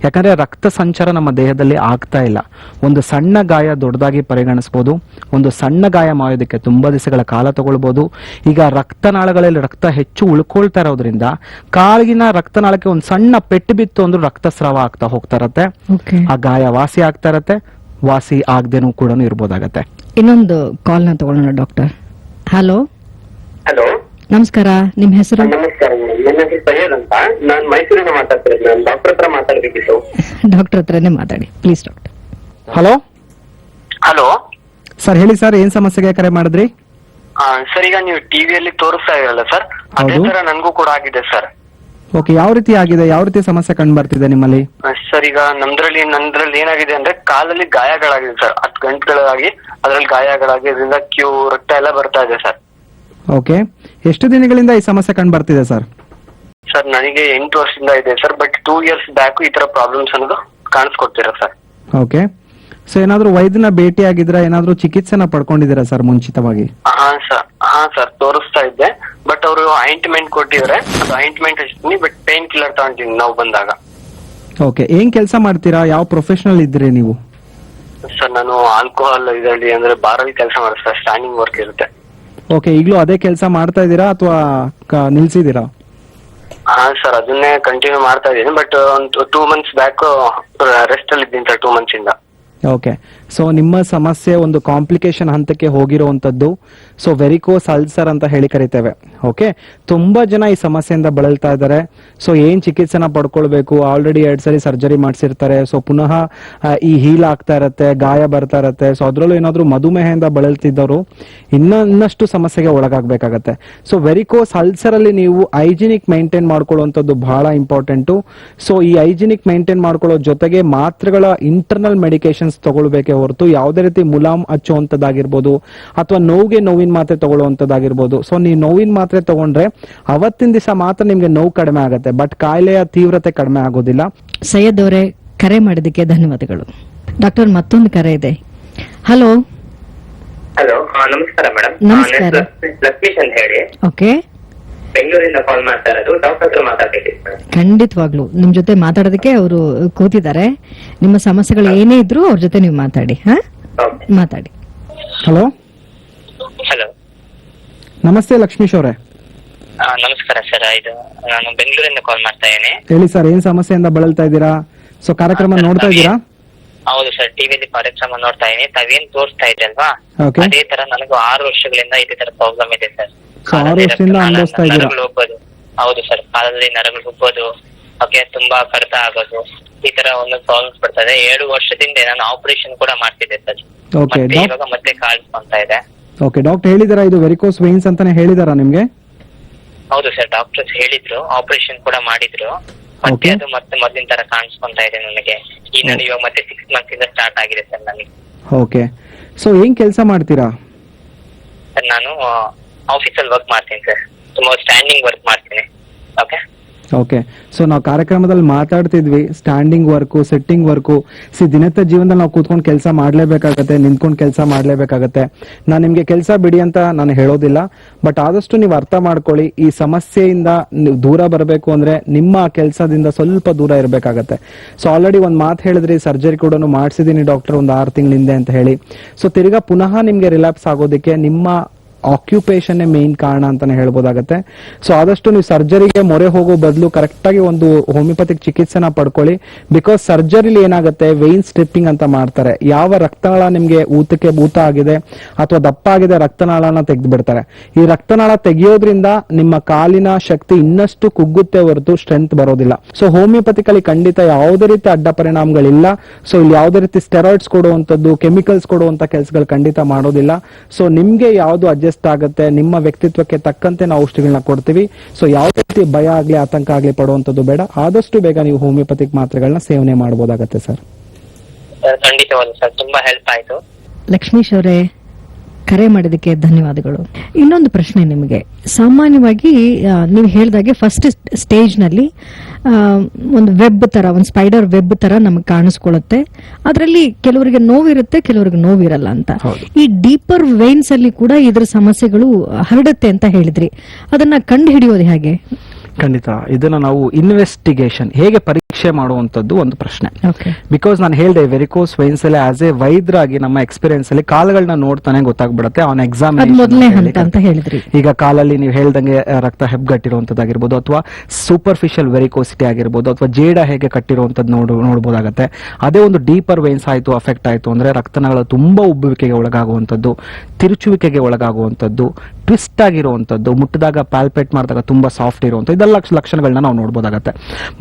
ಯಾಕಂದ್ರೆ ರಕ್ತ ಸಂಚಾರ ನಮ್ಮ ದೇಹದಲ್ಲಿ ಆಗ್ತಾ ಇಲ್ಲ. ಒಂದು ಸಣ್ಣ ಗಾಯ ದೊಡ್ಡದಾಗಿ ಪರಿಗಣಿಸಬಹುದು, ಒಂದು ಸಣ್ಣ ಗಾಯ ಮಾಯೋದಕ್ಕೆ ತುಂಬಾ ದಿವಸಗಳ ಕಾಲ ತಗೊಳ್ಬಹುದು. ಈಗ ರಕ್ತನಾಳಗಳಲ್ಲಿ ರಕ್ತ ಹೆಚ್ಚು ಉಳ್ಕೊಳ್ತಾ ಇರೋದ್ರಿಂದ ಕಾಲಿನ ರಕ್ತನಾಳಕ್ಕೆ ಒಂದು ಸಣ್ಣ ಪೆಟ್ಟು ಬಿತ್ತು ಅಂದ್ರೆ ರಕ್ತಸ್ರಾವ ಆಗ್ತಾ ಹೋಗ್ತಾ ಇರತ್ತೆ, ಆ ಗಾಯ ವಾಸಿ ಆಗ್ತಾ ಇರತ್ತೆ, ವಾಸಿ ಆಗದೇನೂ ಕೂಡ ಇರ್ಬೋದಾಗತ್ತೆ. ಇನ್ನೊಂದು ಕಾಲ್ ನ ತಗೊಳ್ಳೋಣ ಡಾಕ್ಟರ್. ಹಲೋ ಹಲೋ, ನಮಸ್ಕಾರ, ನಿಮ್ ಹೆಸರು? ನಮಸ್ಕಾರ, ನನ್ನ ಹೆಸರು ಸೈಯದ್ ಅಂತ, ನಾನು ಮೈಸೂರಿನ ಮಾತಾಡ್ತಿರೋದು. ನಾನು ಡಾಕ್ಟರ್ ಹತ್ರ ಮಾತಾಡ್ಬೇಕಿತ್ತು. ಡಾಕ್ಟರ್ ಹತ್ರನೇ ಮಾತಾಡಿ please doctor. Hello hello sir, ಹೇಳಿ ಸರ್, ಏನ್ ಸಮಸ್ಯೆಗೆ ಕರೆ ಮಾಡಿದ್ರಿ? ಸರ್, ಈಗ ನೀವು ಟಿವಿಯಲ್ಲಿ ತೋರಿಸ್ತಾ ಇರಲ್ಲ ಸರ್, ಅದೇ ತರ ನನ್ಗೂ ಕೂಡ ಆಗಿದೆ ಸರ್. ಓಕೆ, ಯಾವ ರೀತಿ ಆಗಿದೆ, ಯಾವ ರೀತಿ ಸಮಸ್ಯೆ ಕಂಡು ಬರ್ತಿದೆ ನಿಮ್ಮಲ್ಲಿ? ಸರ್ ಈಗ ನಂದ್ರಲ್ಲಿ ಏನಾಗಿದೆ ಅಂದ್ರೆ ಕಾಲಲ್ಲಿ ಗಾಯಗಳಾಗಿದೆ ಸರ್, 10 ಗಂಟೆಗಳಾಗಿ ಅದ್ರಲ್ಲಿ ಗಾಯಗಳಾಗಿ ಅದರಿಂದ ರಕ್ತ ಎಲ್ಲ ಬರ್ತಾ ಇದೆ ಸರ್. ಓಕೆ, ಎಷ್ಟು ದಿನಗಳಿಂದ ಈ ಸಮಸ್ಯೆ ಕಂಡು ಬರ್ತಿದೆ ಸರ್? ಸರ್ ನನಗೆ 8 ವರ್ಷದಿಂದ ಇದೆ ಸರ್, ಬಟ್ 2 years ಬ್ಯಾಕ್ ಈ ತರ ಪ್ರಾಬ್ಲಮ್ಸ್ ಅನ್ನೋದು ಕಾಣಿಸ್ಕೊಡ್ತೀರಾ ಸರ್. ಓಕೆ, ಸೊ ಏನಾದ್ರೂ ವೈದ್ಯನ ಭೇಟಿ ಆಗಿದ್ರಾ, ಏನಾದ್ರೂ ಚಿಕಿತ್ಸೆನ ಪಡ್ಕೊಂಡಿದ್ದೀರಾ ಸರ್ ಮುಂಚಿತವಾಗಿ? ಹಾ ಸರ್ ತೋರಿಸ್ತಾ ಇದ್ದೆ, ಬಟ್ ಅವರು ಆಯಿಂಟ್ಮೆಂಟ್ ಕೊಟ್ಟಿದ್ರೆ ಅದು ಆಯಿಂಟ್ಮೆಂಟ್ ಹಚ್ತೀನಿ, ಬಟ್ ಪೇನ್ ಕಿಲ್ಲರ್ ತಗೊಂತೀನಿ ನಾವು ಬಂದಾಗ. ಓಕೆ, ಏನ್ ಕೆಲಸ ಮಾಡ್ತೀರಾ, ಯಾವ ಪ್ರೊಫೆಷನಲ್ ಇದ್ರಿ ನೀವು? ಸರ್ ನಾನು ಆಲ್ಕೋಹಾಲ್ ಇದರಲ್ಲಿ ಅಂದ್ರೆ ಬಾರಲ್ಲಿ ಕೆಲಸ ಮಾಡಿಸ್ತಾ, ಸ್ಟ್ಯಾಂಡಿಂಗ್ ವರ್ಕ್ ಇರುತ್ತೆ. ಓಕೆ, ಈಗಲೂ ಅದೇ ಕೆಲಸ ಮಾಡ್ತಾ ಇದ್ದೀರಾ ಅಥವಾ ನಿಲ್ಸಿದ್ದೀರಾ? ಹಾ ಸರ್ ಅದನ್ನೇ ಕಂಟಿನ್ಯೂ ಮಾಡ್ತಾ ಇದ್ದೀನಿ, ಬಟ್ ಒಂದು 2 months ಬ್ಯಾಕ್ ರೆಸ್ಟ್ ಅಲ್ಲಿ ಇದ್ದೀನಿ ಸರ್, 2 months ಇಂದ. ಓಕೆ, ಸೊ ನಿಮ್ಮ ಸಮಸ್ಯೆ ಒಂದು ಕಾಂಪ್ಲಿಕೇಶನ್ ಹಂತಕ್ಕೆ ಹೋಗಿರುವಂತದ್ದು. ಸೊ ವೆರಿಕೋಸ್ ಅಲ್ಸರ್ ಅಂತ ಹೇಳಿ ಕರಿತೇವೆ. ಓಕೆ, ತುಂಬಾ ಜನ ಈ ಸಮಸ್ಯೆಯಿಂದ ಬಳಲ್ತಾ ಇದ್ದಾರೆ. ಸೊ ಏನ್ ಚಿಕಿತ್ಸೆನ ಪಡ್ಕೊಳ್ಬೇಕು, ಆಲ್ರೆಡಿ 2 ಸರಿ ಸರ್ಜರಿ ಮಾಡಿಸಿರ್ತಾರೆ. ಸೊ ಪುನಃ ಈ ಹೀಲ್ ಆಗ್ತಾ ಇರತ್ತೆ, ಗಾಯ ಬರ್ತಾ ಇರತ್ತೆ. ಸೊ ಅದ್ರಲ್ಲೂ ಏನಾದ್ರು ಮಧುಮೇಹದಿಂದ ಬಳಲ್ತಿದ್ದವರು ಇನ್ನಷ್ಟು ಸಮಸ್ಯೆಗೆ ಒಳಗಾಗಬೇಕಾಗತ್ತೆ. ಸೊ ವೆರಿಕೋಸ್ ಅಲ್ಸರ್ ಅಲ್ಲಿ ನೀವು ಹೈಜಿನಿಕ್ ಮೈಂಟೈನ್ ಮಾಡ್ಕೊಳ್ಳುವಂಥದ್ದು ಬಹಳ ಇಂಪಾರ್ಟೆಂಟು. ಸೊ ಈ ಹೈಜಿನಿಕ್ ಮೈಂಟೈನ್ ಮಾಡ್ಕೊಳ್ಳೋ ಜೊತೆಗೆ ಮಾತ್ರೆಗಳ ಇಂಟರ್ನಲ್ ಮೆಡಿಕೇಶನ್ಸ್ ತಗೊಳ್ಬೇಕೆ ಹೊರತು ಯಾವುದೇ ರೀತಿ ಮುಲಾಮ್ ಹಚ್ಚುವಂತದ್ದಾಗಿರ್ಬೋದು ಅಥವಾ ನೋವಿನ ಮಾತ್ರೆ ತಗೊಳ್ಳುವಂತದ್ದಾಗಿರ್ಬೋದು. ಸೊ ನೀವು ನೋವಿನ ಮಾತ್ರೆ ತಗೊಂಡ್ರೆ ಅವತ್ತಿನ ದಿವಸ ಮಾತ್ರ ನಿಮ್ಗೆ ನೋವು ಕಡಿಮೆ ಆಗುತ್ತೆ, ಬಟ್ ಕಾಯಿಲೆಯ ತೀವ್ರತೆ ಕಡಿಮೆ ಆಗೋದಿಲ್ಲ. ಸೈಯದ್ ಅವರೇ, ಕರೆ ಮಾಡಿದ್ದಕ್ಕೆ ಧನ್ಯವಾದಗಳು. ಡಾಕ್ಟರ್, ಮತ್ತೊಂದು ಕರೆ ಇದೆ. ಹಲೋ. ಹಲೋ, ನಮಸ್ಕಾರ ಮೇಡಮ್. ನಮಸ್ಕಾರ. ಲಕ್ಷ್ಮೀಶ್ ಅಂತ ಹೇಳಿ. ಓಕೆ, ಬೆಂಗಳೂರಿಂದ ಕಾಲ್ ಮಾಡ್ತಾ ಇರೋದು. ಡಾಕ್ಟರ್ ಹತ್ರ ಮಾತಾಡ್ತಿದ್ದೀನಿ. ಖಂಡಿತವಾಗ್ಲು ನಿಮ್ ಜೊತೆ ಮಾತಾಡೋದಕ್ಕೆ ಅವರು ಕೂತಿದ್ದಾರೆ. ನಿಮ್ಮ ಸಮಸ್ಯೆಗಳು ಏನೇ ಇದ್ರು ಅವ್ರ ಜೊತೆ ನೀವು ಮಾತಾಡಿ. ಮಾತಾಡಿ. ಹಲೋ. ಹಲೋ, ನಮಸ್ತೆ ಲಕ್ಷ್ಮೀಶ್ ಅವರೇ. ನಮಸ್ಕಾರ ಸರ್. ಇದು ನಾನು ಬೆಂಗಳೂರಿಂದ ಕಾಲ್ ಮಾಡ್ತಾ ಇದ್ದೀನಿ. ಹೇಳಿ ಸರ್, ಏನ್ ಸಮಸ್ಯೆಯಿಂದ ಬಳಲ್ತಾ ಇದ್ದೀರಾ? ಸೊ ಕಾರ್ಯಕ್ರಮ ನೋಡ್ತಾ ಇದ್ದೀರಾ? ಹೌದು ಸರ್, ಟಿವಿಯಲ್ಲಿ ಕಾರ್ಯಕ್ರಮ ನೋಡ್ತಾ ಇದೀನಿ. ತಾವೇನ್ ತೋರಿಸ್ತಾ ಇದ್ರಲ್ವಾ, Okay. ಅದೇ ತರ ನನಗೂ 6 ವರ್ಷಗಳಿಂದ ಇದೇ ತರ ಪ್ರಾಬ್ಲಮ್ ಇದೆ ಸರ್. So, 6 ವರ್ಷದಿಂದ ಅನುಭವಿಸ್ತಾ ಇದ್ದೀರಾ? ನರಗಳು ಉಬ್ಬೋದು. ಹೌದು ಸರ್, ಕಾಲಲ್ಲಿ ನರಗಳು ಉಬ್ಬೋದು, ಓಕೆ, ತುಂಬಾ ಕಡಿತ ಆಗೋದು, ಈ ತರ ಒಂದು ಪ್ರಾಬ್ಲಮ್ಸ್ ಬರ್ತದೆ. 7 ವರ್ಷದಿಂದ ನಾನು ಆಪರೇಷನ್ ಕೂಡ ಮಾಡ್ತಿದ್ದೆ ಸರ್. ಓಕೆ, ಮತ್ತೆ ಇವಾಗ ಮತ್ತೆ ಕಾಣಿಸ್ಕೊಂತಾ ಇದೆ. ಓಕೆ, ಡಾಕ್ಟರ್ ಹೇಳಿದಾರಾ ಇದು ವೆರಿಕೋಸ್ ವೇನ್ಸ್ ಅಂತಾನೆ ಹೇಳಿದಾರಾ ನಿಮ್ಗೆ? ಹೌದು ಸರ್, ಡಾಕ್ಟರ್ಸ್ ಹೇಳಿದ್ರು, ಆಪರೇಷನ್ ಕೂಡ ಮಾಡಿದ್ರು. ಮತ್ತೆ Okay. ಅದು ಮತ್ತೆ ಮೊದಲಿನ ತರ ಕಾಣಿಸ್ಕೊಂತಾ ಇದೆ ನನಗೆ. ಈ ನಾನು ಇವಾಗ ಮತ್ತೆ 6 months ಇಂದ ಸ್ಟಾರ್ಟ್ ಆಗಿದೆ ಸರ್ ನನಗೆ. ಓಕೆ, ಸೊ ಏನ್ ಕೆಲಸ ಮಾಡ್ತೀರಾ? ಸರ್ ನಾನು ಆಫೀಸಲ್ಲಿ ವರ್ಕ್ ಮಾಡ್ತೀನಿ ಸರ್, ತುಂಬಾ ಸ್ಟ್ಯಾಂಡಿಂಗ್ ವರ್ಕ್ ಮಾಡ್ತೀನಿ. ಓಕೆ ಓಕೆ, ಸೊ ನಾವು ಕಾರ್ಯಕ್ರಮದಲ್ಲಿ ಮಾತಾಡ್ತಿದ್ವಿ ಸ್ಟ್ಯಾಂಡಿಂಗ್ ವರ್ಕು, ಸೆಟ್ಟಿಂಗ್ ವರ್ಕು. ದಿನದ ಜೀವನದಲ್ಲಿ ನಾವು ಕೂತ್ಕೊಂಡು ಕೆಲಸ ಮಾಡ್ಲೇಬೇಕಾಗತ್ತೆ, ನಿಂತ್ಕೊಂಡು ಕೆಲಸ ಮಾಡ್ಲೇಬೇಕಾಗತ್ತೆ. ನಾನು ನಿಮ್ಗೆ ಕೆಲಸ ಬಿಡಿ ಅಂತ ನಾನು ಹೇಳೋದಿಲ್ಲ, ಬಟ್ ಆದಷ್ಟು ನೀವು ಅರ್ಥ ಮಾಡ್ಕೊಳ್ಳಿ. ಈ ಸಮಸ್ಯೆಯಿಂದ ನೀವು ದೂರ ಬರಬೇಕು ಅಂದ್ರೆ ನಿಮ್ಮ ಕೆಲಸದಿಂದ ಸ್ವಲ್ಪ ದೂರ ಇರಬೇಕಾಗತ್ತೆ. ಸೊ ಆಲ್ರೆಡಿ ಒಂದು ಮಾತು ಹೇಳಿದ್ರಿ, ಸರ್ಜರಿ ಕೂಡ ಮಾಡಿಸಿದೀನಿ ಡಾಕ್ಟರ್ ಒಂದು 6 ತಿಂಗಳ ಹಿಂದೆ ಅಂತ ಹೇಳಿ. ಸೊ ತಿರ್ಗಾ ಪುನಃ ನಿಮ್ಗೆ ರಿಲ್ಯಾಪ್ಸ್ ಆಗೋದಕ್ಕೆ ನಿಮ್ಮ ಆಕ್ಯುಪೇಷನ್ ಮೇನ್ ಕಾರಣ ಅಂತಾನೆ ಹೇಳ್ಬೋದಾಗತ್ತೆ. ಸೊ ಆದಷ್ಟು ನೀವು ಸರ್ಜರಿಗೆ ಮೊರೆ ಹೋಗೋ ಬದಲು ಕರೆಕ್ಟ್ ಆಗಿ ಒಂದು ಹೋಮಿಯೋಪತಿಕ್ ಚಿಕಿತ್ಸೆನ ಪಡ್ಕೊಳ್ಳಿ. ಬಿಕಾಸ್ ಸರ್ಜರಿಲಿ ಏನಾಗುತ್ತೆ, ವೇನ್ ಸ್ಟ್ರಿಪ್ಪಿಂಗ್ ಅಂತ ಮಾಡ್ತಾರೆ. ಯಾವ ರಕ್ತನಾಳ ನಿಮ್ಗೆ ಊತ ಆಗಿದೆ ಅಥವಾ ದಪ್ಪ ಆಗಿದೆ, ರಕ್ತನಾಳನ ತೆಗೆದು ಬಿಡ್ತಾರೆ. ಈ ರಕ್ತನಾಳ ತೆಗೆಯೋದ್ರಿಂದ ನಿಮ್ಮ ಕಾಲಿನ ಶಕ್ತಿ ಇನ್ನಷ್ಟು ಕುಗ್ಗುತ್ತೆ ಹೊರತು ಸ್ಟ್ರೆಂತ್ ಬರೋದಿಲ್ಲ. ಸೊ ಹೋಮಿಯೋಪತಿಕಲ್ಲಿ ಖಂಡಿತ ಯಾವುದೇ ರೀತಿ ಅಡ್ಡ ಪರಿಣಾಮಗಳಿಲ್ಲ. ಸೊ ಇಲ್ಲಿ ಯಾವುದೇ ರೀತಿ ಸ್ಟೆರಾಯ್ಡ್ಸ್ ಕೊಡುವಂತದ್ದು, ಕೆಮಿಕಲ್ಸ್ ಕೊಡುವಂತ ಕೆಲಸಗಳು ಖಂಡಿತ ಮಾಡೋದಿಲ್ಲ. ಸೊ ನಿಮ್ಗೆ ಯಾವ್ದು ಅಡ್ಜಸ್ಟ್ ಆಗುತ್ತೆ, ನಿಮ್ಮ ವ್ಯಕ್ತಿತ್ವಕ್ಕೆ ತಕ್ಕಂತೆ ನಾವು ಔಷಧಿಗಳನ್ನ ಕೊಡ್ತೀವಿ. ಸೊ ಯಾವುದೇ ರೀತಿ ಭಯ ಆಗ್ಲಿ ಆತಂಕ ಆಗ್ಲಿ ಪಡುವಂತದ್ದು ಬೇಡ. ಆದಷ್ಟು ಬೇಗ ನೀವು ಹೋಮಿಯೋಪತಿಕ್ ಮಾತ್ರೆಗಳನ್ನ ಸೇವನೆ ಮಾಡಬಹುದಾಗತ್ತೆ ಸರ್. ಖಂಡಿತವಾದ ಸರ್, ತುಂಬಾ ಹೆಲ್ಪ್ ಆಯ್ತು. ಲಕ್ಷ್ಮೀಶ್ ಅವರೇ, ಕರೆ ಮಾಡಿದಕ್ಕೆ ಧನ್ಯವಾದಗಳು. ಇನ್ನೊಂದು ಪ್ರಶ್ನೆ ನಿಮಗೆ. ಸಾಮಾನ್ಯವಾಗಿ ನೀವು ಹೇಳಿದಾಗೆ ಫಸ್ಟ್ ಸ್ಟೇಜ್ ನಲ್ಲಿ ಒಂದು ವೆಬ್ ತರ, ಒಂದು ಸ್ಪೈಡರ್ ವೆಬ್ ತರ ನಮಗೆ ಕಾಣಿಸ್ಕೊಳ್ಳುತ್ತೆ. ಅದರಲ್ಲಿ ಕೆಲವರಿಗೆ ನೋವಿರುತ್ತೆ, ಕೆಲವರಿಗೆ ನೋವಿರಲ್ಲ ಅಂತ. ಈ ಡೀಪರ್ ವೇನ್ಸ್ ಅಲ್ಲಿ ಕೂಡ ಇದ್ರ ಸಮಸ್ಯೆಗಳು ಹರಡುತ್ತೆ ಅಂತ ಹೇಳಿದ್ರಿ. ಅದನ್ನ ಕಂಡು ಹಿಡಿಯೋದು ಹೇಗೆ? ಖಂಡಿತ ಇದನ್ನ ನಾವು ಇನ್ವೆಸ್ಟಿಗೇಷನ್ ಹೇಗೆ ಪರೀಕ್ಷೆ ಮಾಡುವಂತದ್ದು ಒಂದು ಪ್ರಶ್ನೆ. ಬಿಕಾಸ್ ನಾನು ಹೇಳಿದೆ ವೆರಿಕೋಸ್ ವೇನ್ಸ್ ಅಲ್ಲಿ ಆಸ್ ಎ ವೈದ್ಯರಾಗಿ ನಮ್ಮ ಎಕ್ಸ್ಪೀರಿಯನ್ಸ್ ಅಲ್ಲಿ ಕಾಲುಗಳನ್ನ ನೋಡ್ತಾನೆ ಗೊತ್ತಾಗ್ಬಿಡುತ್ತೆ ಆನ್ ಎಕ್ಸಾಮಿನೇಷನ್ ಅಂತ ಹೇಳಿದ್ರಿ. ಈಗ ಕಾಲಲ್ಲಿ ನೀವು ಹೇಳ್ದಂಗೆ ರಕ್ತ ಹೆಬ್ಗಟ್ಟಿರುವಂತದ್ದಾಗಿರ್ಬೋದು, ಅಥವಾ ಸೂಪರ್ಫಿಷಿಯಲ್ ವೆರಿಕೋಸಿಟಿ ಆಗಿರ್ಬೋದು, ಅಥವಾ ಜೇಡ ಹೇಗೆ ಕಟ್ಟಿರುವಂತದ್ದು ನೋಡ್ಬೋದಾಗತ್ತೆ. ಅದೇ ಒಂದು ಡೀಪರ್ ವೇನ್ಸ್ ಆಯ್ತು, ಅಫೆಕ್ಟ್ ಆಯ್ತು ಅಂದ್ರೆ ರಕ್ತನಾಳಗಳು ತುಂಬಾ ಉಬ್ಬುವಿಕೆಗೆ ಒಳಗಾಗುವಂತದ್ದು, ತಿರುಚುವಿಕೆಗೆ ಒಳಗಾಗುವಂತದ್ದು, ಟ್ವಿಸ್ಟ್ ಆಗಿರುವಂತದ್ದು, ಮುಟ್ಟಿದಾಗ ಪಾಲ್ಪೇಟ್ ಮಾಡಿದಾಗ ತುಂಬಾ ಸಾಫ್ಟ್ ಇರುವಂತದ್ದು, ಒಂದಲ್ಲ ಲಕ್ಷಣಗಳನ್ನ ನಾವು ನೋಡ್ಬೋದಾಗತ್ತೆ.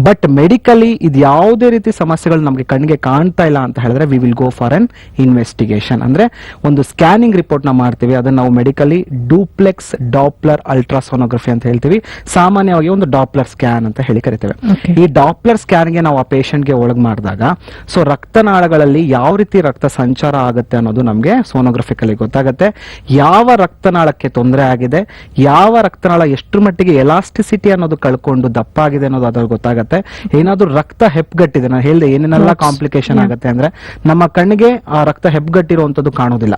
ಬಟ್ ಮೆಡಿಕಲಿ ಇದು ಯಾವುದೇ ರೀತಿ ಸಮಸ್ಯೆಗಳು ನಮಗೆ ಕಣ್ಣಿಗೆ ಕಾಣ್ತಾ ಇಲ್ಲ ಅಂತ ಹೇಳಿದ್ರೆ we will go for an investigation. ಅಂದ್ರೆ ಒಂದು ಸ್ಕ್ಯಾನಿಂಗ್ ರಿಪೋರ್ಟ್ ನ ಮಾಡ್ತೀವಿ. ಅದನ್ನ ನಾವು ಮೆಡಿಕಲಿ ಡೂಪ್ಲೆಕ್ಸ್ ಡಾಪ್ಲರ್ ಅಲ್ಟ್ರಾಸೋನೋಗ್ರಫಿ ಅಂತ ಹೇಳ್ತೀವಿ. ಸಾಮಾನ್ಯವಾಗಿ ಒಂದು ಡಾಪ್ಲರ್ ಸ್ಕ್ಯಾನ್ ಅಂತ ಹೇಳಿ ಕರಿತೇವೆ. ಈ ಡಾಪ್ಲರ್ ಸ್ಕ್ಯಾನ್ಗೆ ನಾವು ಆ ಪೇಷಂಟ್ಗೆ ಒಳಗ್ ಮಾಡಿದಾಗ ಸೊ ರಕ್ತನಾಳಗಳಲ್ಲಿ ಯಾವ ರೀತಿ ರಕ್ತ ಸಂಚಾರ ಆಗುತ್ತೆ ಅನ್ನೋದು ನಮಗೆ ಸೋನೋಗ್ರಫಿಕಲಿ ಗೊತ್ತಾಗುತ್ತೆ. ಯಾವ ರಕ್ತನಾಳಕ್ಕೆ ತೊಂದರೆ ಆಗಿದೆ, ಯಾವ ರಕ್ತನಾಳ ಎಷ್ಟು ಮಟ್ಟಿಗೆ ಎಲಾಸ್ಟಿಸಿಟಿ ಅನ್ನೋದು ಕಳ್ಕೊಂಡು ದಪ್ಪ ಆಗಿದೆ ಅನ್ನೋದು ಅದ್ರಲ್ಲಿ ಗೊತ್ತಾಗುತ್ತೆ. ಏನಾದ್ರೂ ರಕ್ತ ಹೆಪ್ಪುಗಟ್ಟಿದೆ, ನಾನು ಹೇಳಿದೆ ಏನೇನೆಲ್ಲ ಕಾಂಪ್ಲಿಕೇಶನ್ ಆಗುತ್ತೆ ಅಂದ್ರೆ ನಮ್ಮ ಕಣ್ಣಿಗೆ ಆ ರಕ್ತ ಹೆಪ್ಪುಗಟ್ಟಿರುವಂತದ್ದು ಕಾಣೋದಿಲ್ಲ.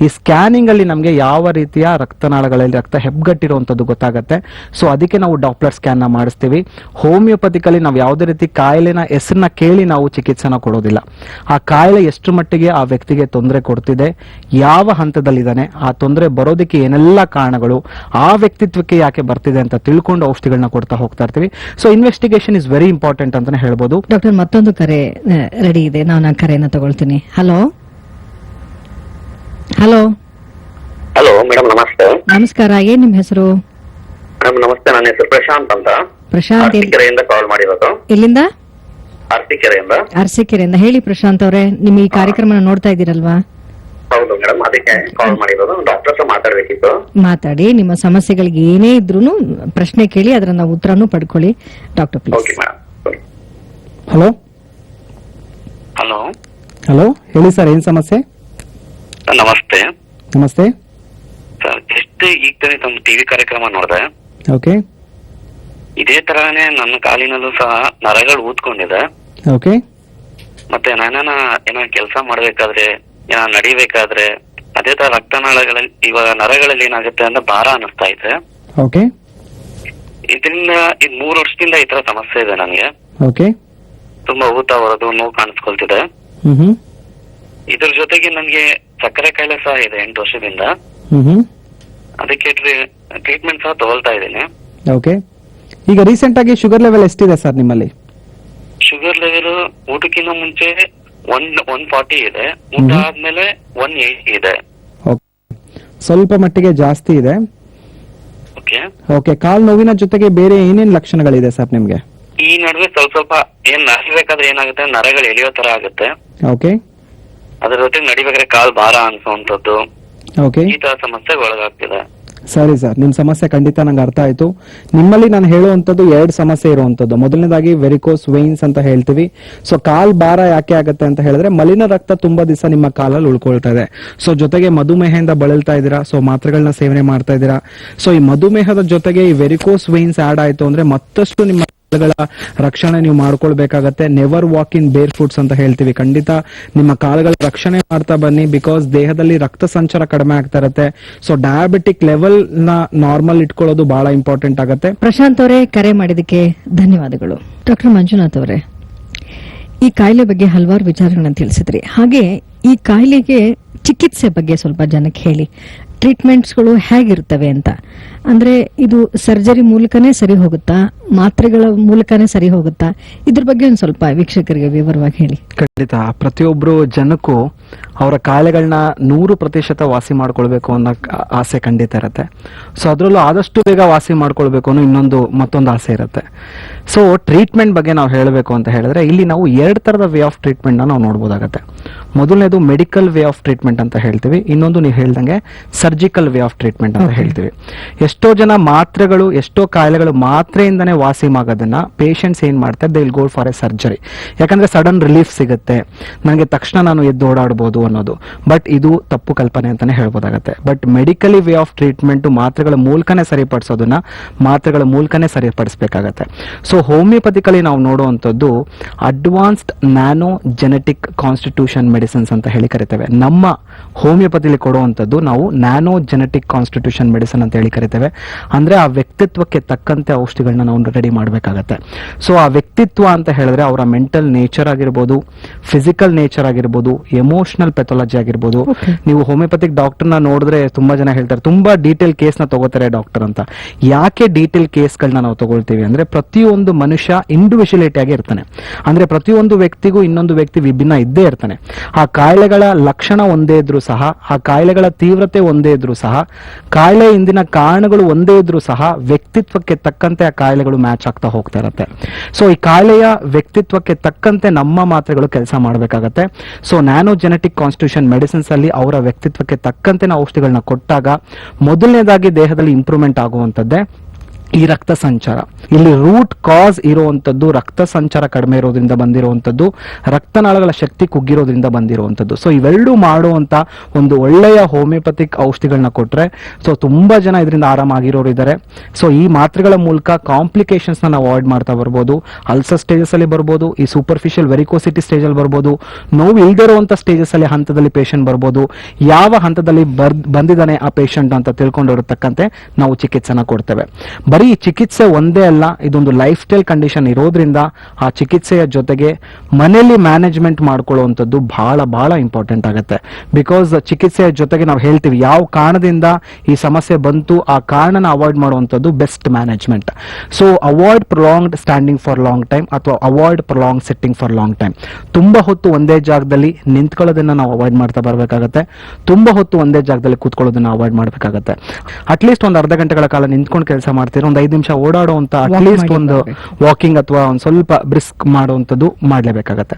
ಈ ಸ್ಕ್ಯಾನಿಂಗ್ ಅಲ್ಲಿ ನಮಗೆ ಯಾವ ರೀತಿಯ ರಕ್ತನಾಳಗಳಲ್ಲಿ ರಕ್ತ ಹೆಪ್ಪುಗಟ್ಟಿರುವಂತದ್ದು ಗೊತ್ತಾಗುತ್ತೆ. ಸೊ ಅದಕ್ಕೆ ನಾವು ಡಾಪ್ಲರ್ ಸ್ಕ್ಯಾನ್ ನ ಮಾಡಿಸ್ತೀವಿ. ಹೋಮಿಯೋಪತಿಕಲಿ ನಾವು ಯಾವುದೇ ರೀತಿ ಕಾಯಿಲೆನ ಹೆಸರನ್ನ ಕೇಳಿ ನಾವು ಚಿಕಿತ್ಸೆನ ಕೊಡೋದಿಲ್ಲ. ಆ ಕಾಯಿಲೆ ಎಷ್ಟು ಮಟ್ಟಿಗೆ ಆ ವ್ಯಕ್ತಿಗೆ ತೊಂದರೆ ಕೊಡ್ತಿದೆ, ಯಾವ ಹಂತದಲ್ಲಿದ್ದಾನೆ, ಆ ತೊಂದರೆ ಬರೋದಕ್ಕೆ ಏನೆಲ್ಲ ಕಾರಣಗಳು, ಆ ವ್ಯಕ್ತಿತ್ವಕ್ಕೆ ಯಾಕೆ ಬರ್ತಿದೆ ಅಂತ ತಿಳ್ಕೊಂಡು ಔಷಧಿಗಳನ್ನ ಕೊಡ್ತಾ ಹೋಗ್ತಾ ಇರ್ತೀವಿ. So investigation is very important ಅಂತಾನೆ ಹೇಳ್ಬೋದು. ಡಾಕ್ಟರ್, ಮತ್ತೊಂದು ಕರೆ ರೆಡಿ ಇದೆ, ನಾನು ಆ ಕರೆನ ತಗೊಳ್ತೀನಿ. ಹಲೋ ಹಲೋ ಹಲೋ ಮೇಡಮ್, ನಮಸ್ತೆ. ನಮಸ್ಕಾರ, ಏನ್ ನಿಮ್ ಹೆಸರು? ಮೇಡಮ್ ನಮಸ್ತೆ, ನನ್ನ ಹೆಸರು ಪ್ರಶಾಂತ್ ಅಂತ. ಪ್ರಶಾಂತ್ ಅರಸೀಕೆರೆಯಿಂದ ಕಾಲ್ ಮಾಡಿರೋದು. ಎಲ್ಲಿಂದ? ಅರಸೀಕೆರೆಯಿಂದ. ಅರಸೀಕೆರೆಯಿಂದ. ಹೇಳಿ ಪ್ರಶಾಂತ್ ಅವರೇ, ನಿಮ್ ಈ ಕಾರ್ಯಕ್ರಮ ನೋಡ್ತಾ ಇದ್ದೀರಲ್ವಾ? ಹೌದು ಮೇಡಮ್, ಅದಕ್ಕೆ ಕಾಲ್ ಮಾಡಿರೋದು. ಡಾಕ್ಟರ್ ಹತ್ರ ಮಾತಾಡ್ಬೇಕಿತ್ತು. ಮಾತಾಡಿ, ನಿಮ್ಮ ಸಮಸ್ಯೆಗಳಿಗೆ ಏನೇ ಇದ್ರೂ ಪ್ರಶ್ನೆ ಕೇಳಿ, ಅದರ ನಾವು ಉತ್ತರನೂ ಪಡ್ಕೊಳ್ಳಿ. Doctor please. Okay madam. Hello hello hello, ಹೇಳಿ ಸರ್, ಏನ್ ಸಮಸ್ಯೆ? ನಮಸ್ತೆ. ನಮಸ್ತೆ ಸರ್, ಜಸ್ಟ್ ಈಗ ತಾನೇ ತಮ್ಮ ಟಿವಿ ಕಾರ್ಯಕ್ರಮ ನೋಡಿದೆ. ಓಕೆ ಇದೇ ತರಾನೇ ನನ್ನ ಕಾಲಿನಲ್ಲೂ ಸಹ ನರಗಳು ಊದ್ಕೊಂಡಿದೆ. ಓಕೆ ಮತ್ತೆ ನಾನ ಏನೋ ಕೆಲಸ ಮಾಡ್ಬೇಕಾದ್ರೆ, ಏನೋ ನಡಿಬೇಕಾದ್ರೆ ಅದೇ ತರ ರಕ್ತನಾಳಗಳಲ್ಲಿ ಇವಾಗ ನರಗಳಲ್ಲಿ ಏನಾಗುತ್ತೆ ಅಂತ ಭಾರ ಅನಿಸ್ತಾ ಇದೆ. ಓಕೆ ಇದರಿಂದ ಇದು 3 ವರ್ಷದಿಂದ ಈ ತರ ಸಮಸ್ಯೆ ಇದೆ ನನಗೆ. ಓಕೆ ತುಂಬಾ ಊತ ಬರೋದು, ನೋವು ಕಾಣಿಸ್ಕೊಳ್ತಿದೆ. ಇದ್ರ ಜೊತೆಗೆ ನನ್ಗೆ ಸಕ್ಕರೆ ಕಾಯಿಲೆ ಸಹ ಇದೆ 8 ವರ್ಷದಿಂದ. ಅದಕ್ಕೆ ಟ್ರೀಟ್ಮೆಂಟ್ ಸಹ ತಗೊಳ್ತಾ ಇದ್ದೀನಿ. ಓಕೆ, ಈಗ ರೀಸೆಂಟ್ ಆಗಿ ಶುಗರ್ ಲೆವೆಲ್ ಎಷ್ಟಿದೆ ಸರ್ ನಿಮ್ಮಲ್ಲಿ? ಶುಗರ್ ಲೆವೆಲ್ ಊಟಕ್ಕಿಂತ ಮುಂಚೆ 140 ಇದೆ, ಊಟ ಆದ್ಮೇಲೆ 180 ಇದೆ. ಸ್ವಲ್ಪ ಮಟ್ಟಿಗೆ ಜಾಸ್ತಿ ಇದೆ. ಓಕೆ ಓಕೆ, ಕಾಲ್ ನೋವಿನ ಜೊತೆಗೆ ಬೇರೆ ಏನೇನ್ ಲಕ್ಷಣಗಳಿದೆ ಸರ್ ನಿಮ್ಗೆ? ಈ ನಡುವೆ ಸ್ವಲ್ಪ ಏನ್ ನಡಿಬೇಕಾದ್ರೆ ಏನಾಗುತ್ತೆ, ನರಗಳು ಎಳೆಯೋ ತರ ಆಗುತ್ತೆ. ಓಕೆ, ಅದ್ರ ಜೊತೆಗೆ ನಡಿಬೇಕಾದ್ರೆ ಕಾಲ್ ಭಾರ ಅನ್ಸುವಂತದ್ದು, ಓಕೆ, ಈ ತರ ಸಮಸ್ಯೆಗೆ ಒಳಗಾಗ್ತಿದೆ. ಸರಿ ಸರ್, ನಿಮ್ ಸಮಸ್ಯೆ ಖಂಡಿತ ನಂಗೆ ಅರ್ಥ ಆಯ್ತು. ನಿಮ್ಮಲ್ಲಿ ನಾನು ಹೇಳುವಂತದ್ದು 2 ಸಮಸ್ಯೆ ಇರುವಂತದ್ದು. ಮೊದಲನೇದಾಗಿ ವೆರಿಕೋಸ್ ವೈನ್ಸ್ ಅಂತ ಹೇಳ್ತೀವಿ. ಸೊ ಕಾಲ್ ಭಾರ ಯಾಕೆ ಆಗುತ್ತೆ ಅಂತ ಹೇಳಿದ್ರೆ ಮಲಿನ ರಕ್ತ ತುಂಬಾ ದಿವಸ ನಿಮ್ಮ ಕಾಲಲ್ಲಿ ಉಳ್ಕೊಳ್ತಾ ಇದೆ. ಸೊ ಜೊತೆಗೆ ಮಧುಮೇಹದಿಂದ ಬಳಲ್ತಾ ಇದ್ದೀರಾ, ಸೊ ಮಾತ್ರೆಗಳನ್ನ ಸೇವನೆ ಮಾಡ್ತಾ ಇದ್ದೀರಾ. ಸೊ ಈ ಮಧುಮೇಹದ ಜೊತೆಗೆ ಈ ವೆರಿಕೋಸ್ ವೈನ್ಸ್ ಆಡ್ ಆಯ್ತು ಅಂದ್ರೆ ಮತ್ತಷ್ಟು ನಿಮ್ಮ ಕಾಲುಗಳ ರಕ್ಷಣೆ ನೀವು ಮಾಡ್ಕೊಳ್ಬೇಕಾಗತ್ತೆ. ನೆವರ್ ವಾಕ್ ಇನ್ ಬೇರ್ ಫುಟ್ಸ್ ಅಂತ ಹೇಳ್ತೀವಿ. ಖಂಡಿತ ನಿಮ್ಮ ಕಾಲುಗಳ ರಕ್ಷಣೆ ಮಾಡ್ತಾ ಬನ್ನಿ, ಬಿಕಾಸ್ ದೇಹದಲ್ಲಿ ರಕ್ತ ಸಂಚಾರ ಕಡಿಮೆ ಆಗ್ತಾ ಇರುತ್ತೆ. ಸೊ ಡಯಾಬಿಟಿಕ್ ಲೆವೆಲ್ ನ ನಾರ್ಮಲ್ ಇಟ್ಕೊಳ್ಳೋದು ಬಹಳ ಇಂಪಾರ್ಟೆಂಟ್ ಆಗುತ್ತೆ. ಪ್ರಶಾಂತ್ ಅವರೇ, ಕರೆ ಮಾಡಿದಕ್ಕೆ ಧನ್ಯವಾದಗಳು. ಡಾಕ್ಟರ್ ಮಂಜುನಾಥ್ ಅವರೇ, ಈ ಕಾಯಿಲೆ ಬಗ್ಗೆ ಹಲವಾರು ವಿಚಾರಗಳನ್ನ ತಿಳಿಸಿದ್ರಿ. ಹಾಗೆ ಈ ಕಾಯಿಲೆಗೆ ಚಿಕಿತ್ಸೆ ಬಗ್ಗೆ ಸ್ವಲ್ಪ ಜನಕ್ಕೆ ಹೇಳಿ. ಟ್ರೀಟ್ಮೆಂಟ್ಸ್ಗಳು ಹೇಗಿರ್ತವೆ ಅಂತ, ಅಂದ್ರೆ ಇದು ಸರ್ಜರಿ ಮೂಲಕನೇ ಸರಿ ಹೋಗುತ್ತಾ, ಮಾತ್ರೆಗಳ ಮೂಲಕನೇ ಸರಿ ಹೋಗುತ್ತಾ, ಇದ್ರ ಬಗ್ಗೆ ಒಂದು ಸ್ವಲ್ಪ ವೀಕ್ಷಕರಿಗೆ ವಿವರವಾಗಿ ಹೇಳಿ. ಖಂಡಿತ ಪ್ರತಿಯೊಬ್ರು ಜನಕ್ಕೂ ಅವರ ಕಾಯಿಲೆಗಳನ್ನ 100% ವಾಸಿ ಮಾಡ್ಕೊಳ್ಬೇಕು ಅನ್ನೋ ಆಸೆ ಖಂಡಿತ ಇರುತ್ತೆ. ಸೊ ಅದ್ರಲ್ಲೂ ಆದಷ್ಟು ಬೇಗ ವಾಸಿ ಮಾಡ್ಕೊಳ್ಬೇಕು ಅನ್ನೋ ಮತ್ತೊಂದು ಆಸೆ ಇರುತ್ತೆ. ಸೊ ಟ್ರೀಟ್ಮೆಂಟ್ ಬಗ್ಗೆ ನಾವು ಹೇಳಬೇಕು ಅಂತ ಹೇಳಿದ್ರೆ ಇಲ್ಲಿ ನಾವು 2 ತರದ ವೇ ಆಫ್ ಟ್ರೀಟ್ಮೆಂಟ್ ನಾವು ನೋಡ್ಬೋದಾಗತ್ತೆ. ಮೊದಲನೇದು ಮೆಡಿಕಲ್ ವೇ ಆಫ್ ಟ್ರೀಟ್ಮೆಂಟ್ ಅಂತ ಹೇಳ್ತೀವಿ. ಇನ್ನೊಂದು ನೀವು ಹೇಳ್ದಂಗೆ ಸರ್ಜಿಕಲ್ ವೇ ಆಫ್ ಟ್ರೀಟ್ಮೆಂಟ್ ಅಂತ ಹೇಳ್ತೀವಿ. ಎಷ್ಟೋ ಜನ ಮಾತ್ರೆಗಳು, ಎಷ್ಟೋ ಕಾಯಿಲೆಗಳು ಮಾತ್ರೆಯಿಂದನೇ ವಾಸಿ ಆಗೋದನ್ನ ಪೇಷಂಟ್ಸ್ ಏನ್ ಮಾಡ್ತಾರೆ, they will go for A surgery. ಯಾಕಂದ್ರೆ ಸಡನ್ ರಿಲೀಫ್ ಸಿಗುತ್ತೆ, ನನಗೆ ತಕ್ಷಣ ನಾನು ಎದ್ದು ಓಡಾಡಬಹುದು ಅನ್ನೋದು. ಬಟ್ ಇದು ತಪ್ಪು ಕಲ್ಪನೆ ಅಂತಾನೆ ಹೇಳ್ಬೋದಾಗತ್ತೆ. But medically way of treatment ಮಾತ್ರೆಗಳ ಮೂಲಕನೇ ಸರಿಪಡಿಸೋದನ್ನ ಮಾತ್ರೆಗಳ ಮೂಲಕನೇ ಸರಿಪಡಿಸಬೇಕಾಗತ್ತೆ. ಸೊ ಹೋಮಿಯೋಪತಿಕಲಿ ನಾವು ನೋಡುವಂಥದ್ದು advanced nano genetic constitution medicines ಅಂತ ಹೇಳಿ ಕರಿತೇವೆ. ನಮ್ಮ ಹೋಮಿಯೋಪತಿಲಿ ಕೊಡುವಂಥದ್ದು ನಾವು ನ್ಯಾನೋ ಜೆನೆಟಿಕ್ ಕಾನ್ಸ್ಟಿಟ್ಯೂಷನ್ ಮೆಡಿಸಿನ್ ಅಂತ ಹೇಳಿ ಕರಿತೇವೆ. ಅಂದ್ರೆ ಆ ವ್ಯಕ್ತಿತ್ವಕ್ಕೆ ತಕ್ಕಂತೆ ಔಷಧಿಗಳನ್ನ ನಾವು ರೆಡಿ ಮಾಡಬೇಕಾಗತ್ತೆ. ಸೊ ಆ ವ್ಯಕ್ತಿತ್ವ ಅಂತ ಹೇಳಿದ್ರೆ ಅವರ ಮೆಂಟಲ್ ನೇಚರ್ ಆಗಿರ್ಬೋದು, ಫಿಸಿಕಲ್ ನೇಚರ್ ಆಗಿರ್ಬೋದು, ಎಮೋಷನಲ್ ಪೆಥಾಲಜಿ ಆಗಿರ್ಬೋದು. ನೀವು ಹೋಮಿಯೋಪತಿಕ್ ಡಾಕ್ಟರ್ನ ನೋಡಿದ್ರೆ ತುಂಬಾ ಜನ ಹೇಳ್ತಾರೆ ತುಂಬಾ ಡೀಟೇಲ್ ಕೇಸ್ ನ ತಗೋತಾರೆ ಡಾಕ್ಟರ್ ಅಂತ. ಯಾಕೆ ಡೀಟೇಲ್ ಕೇಸ್ಗಳನ್ನ ನಾವು ತಗೊಳ್ತೀವಿ ಅಂದ್ರೆ ಪ್ರತಿಯೊಂದು ಮನುಷ್ಯ ಇಂಡಿವಿಜುವಲಿಟಿ ಆಗಿ ಇರ್ತಾನೆ. ಅಂದ್ರೆ ಪ್ರತಿಯೊಂದು ವ್ಯಕ್ತಿಗೂ ಇನ್ನೊಂದು ವ್ಯಕ್ತಿ ವಿಭಿನ್ನ ಇದ್ದೇ ಇರ್ತಾನೆ. ಆ ಕಾಯಿಲೆಗಳ ಲಕ್ಷಣ ಒಂದೇ ಇದ್ರೂ ಸಹ, ಆ ಕಾಯಿಲೆಗಳ ತೀವ್ರತೆ ಒಂದೇ ಇದ್ರೂ ಸಹ, ಕಾಯಿಲೆ ಹಿಂದಿನ ಕಾರಣಗಳು ಒಂದೇ ಇದ್ರೂ ಸಹ ವ್ಯಕ್ತಿತ್ವಕ್ಕೆ ತಕ್ಕಂತೆ ಆ ಕಾಯಿಲೆಗಳು ಮ್ಯಾಚ್ ಆಗ್ತಾ ಹೋಗ್ತಾ ಇರುತ್ತೆ. ಸೊ ಈ ಕಾಯಿಲೆಯ ವ್ಯಕ್ತಿತ್ವಕ್ಕೆ ತಕ್ಕಂತೆ ನಮ್ಮ ಮಾತ್ರೆಗಳು ಕೆಲಸ ಮಾಡಬೇಕಾಗತ್ತೆ. So nano genetic constitution medicines ಅಲ್ಲಿ ಅವರ ವ್ಯಕ್ತಿತ್ವಕ್ಕೆ ತಕ್ಕಂತೆ ನಾವು ಔಷಧಿಗಳನ್ನ ಕೊಟ್ಟಾಗ ಮೊದಲನೇದಾಗಿ ದೇಹದಲ್ಲಿ ಇಂಪ್ರೂವ್ಮೆಂಟ್ ಆಗುವಂತದ್ದೇ ಈ ರಕ್ತ ಸಂಚಾರ. ಇಲ್ಲಿ ರೂಟ್ ಕಾಸ್ ಇರುವಂತದ್ದು ರಕ್ತ ಸಂಚಾರ ಕಡಿಮೆ ಇರೋದ್ರಿಂದ ಬಂದಿರುವಂತದ್ದು, ರಕ್ತನಾಳಗಳ ಶಕ್ತಿ ಕುಗ್ಗಿರೋದ್ರಿಂದ ಬಂದಿರುವಂತದ್ದು. ಸೊ ಇವೆರಡೂ ಮಾಡುವಂತ ಒಂದು ಒಳ್ಳೆಯ ಹೋಮಿಯೋಪತಿಕ್ ಔಷಧಿಗಳನ್ನ ಕೊಟ್ರೆ ಸೊ ತುಂಬಾ ಜನ ಇದರಿಂದ ಆರಾಮಾಗಿರೋರು ಇದ್ದಾರೆ. ಸೊ ಈ ಮಾತ್ರೆಗಳ ಮೂಲಕ ಕಾಂಪ್ಲಿಕೇಶನ್ಸ್ ನಾವು ಅವಾಯ್ಡ್ ಮಾಡ್ತಾ ಬರ್ಬೋದು. ಅಲ್ಸರ್ ಸ್ಟೇಜಸ್ ಅಲ್ಲಿ ಬರ್ಬೋದು, ಈ ಸೂಪರ್ಫಿಷಿಯಲ್ ವೆರಿಕೋಸಿಟಿ ಸ್ಟೇಜ್ ಅಲ್ಲಿ ಬರ್ಬೋದು, ನೋವು ಇಲ್ದಿರುವಂತ ಸ್ಟೇಜಸ್ ಅಲ್ಲಿ ಹಂತದಲ್ಲಿ ಪೇಷಂಟ್ ಬರ್ಬೋದು. ಯಾವ ಹಂತದಲ್ಲಿ ಬಂದಿದ್ದಾನೆ ಆ ಪೇಷಂಟ್ ಅಂತ ತಿಳ್ಕೊಂಡಿರತಕ್ಕಂತೆ ನಾವು ಚಿಕಿತ್ಸೆನ ಕೊಡ್ತೇವೆ. ಬರೀ ಚಿಕಿತ್ಸೆ ಒಂದೇ ಅಲ್ಲ, ಇದೊಂದು ಲೈಫ್ ಸ್ಟೈಲ್ ಕಂಡೀಷನ್ ಇರೋದ್ರಿಂದ ಆ ಚಿಕಿತ್ಸೆಯ ಜೊತೆಗೆ ಮನೆಯಲ್ಲಿ ಮ್ಯಾನೇಜ್ಮೆಂಟ್ ಮಾಡ್ಕೊಳ್ಳುವಂಥದ್ದು ಬಹಳ ಬಹಳ ಇಂಪಾರ್ಟೆಂಟ್ ಆಗುತ್ತೆ. ಬಿಕಾಸ್ ಚಿಕಿತ್ಸೆಯ ಜೊತೆಗೆ ನಾವು ಹೇಳ್ತೀವಿ ಯಾವ ಕಾರಣದಿಂದ ಈ ಸಮಸ್ಯೆ ಬಂತು ಆ ಕಾರಣನ ಅವಾಯ್ಡ್ ಮಾಡುವಂಥದ್ದು best management. So avoid prolonged standing for long time ಅಥವಾ avoid prolong sitting for long time. ತುಂಬಾ ಹೊತ್ತು ಒಂದೇ ಜಾಗದಲ್ಲಿ ನಿಂತ್ಕೊಳ್ಳೋದನ್ನ ನಾವು ಅವಾಯ್ಡ್ ಮಾಡ್ತಾ ಬರಬೇಕಾಗತ್ತೆ. ತುಂಬಾ ಹೊತ್ತು ಒಂದೇ ಜಾಗದಲ್ಲಿ ಕೂತ್ಕೊಳ್ಳೋದನ್ನ ಅವಾಯ್ಡ್ ಮಾಡಬೇಕಾಗತ್ತೆ. ಅಟ್ಲೀಸ್ಟ್ ಒಂದು ಅರ್ಧ ಗಂಟೆಗಳ ಕಾಲ ನಿಂತ್ಕೊಂಡು ಕೆಲಸ ಮಾಡ್ತೀರಾ, ಒಂದು 5 ನಿಮಿಷ ಓಡಾಡುವಂತ ಅಟ್ಲೀಸ್ಟ್ ಒಂದು ವಾಕಿಂಗ್ ಅಥವಾ ಒಂದು ಸ್ವಲ್ಪ ಬ್ರಿಸ್ಕ್ ಮಾಡುವಂತದ್ದು ಮಾಡಲೇಬೇಕಾಗತ್ತೆ.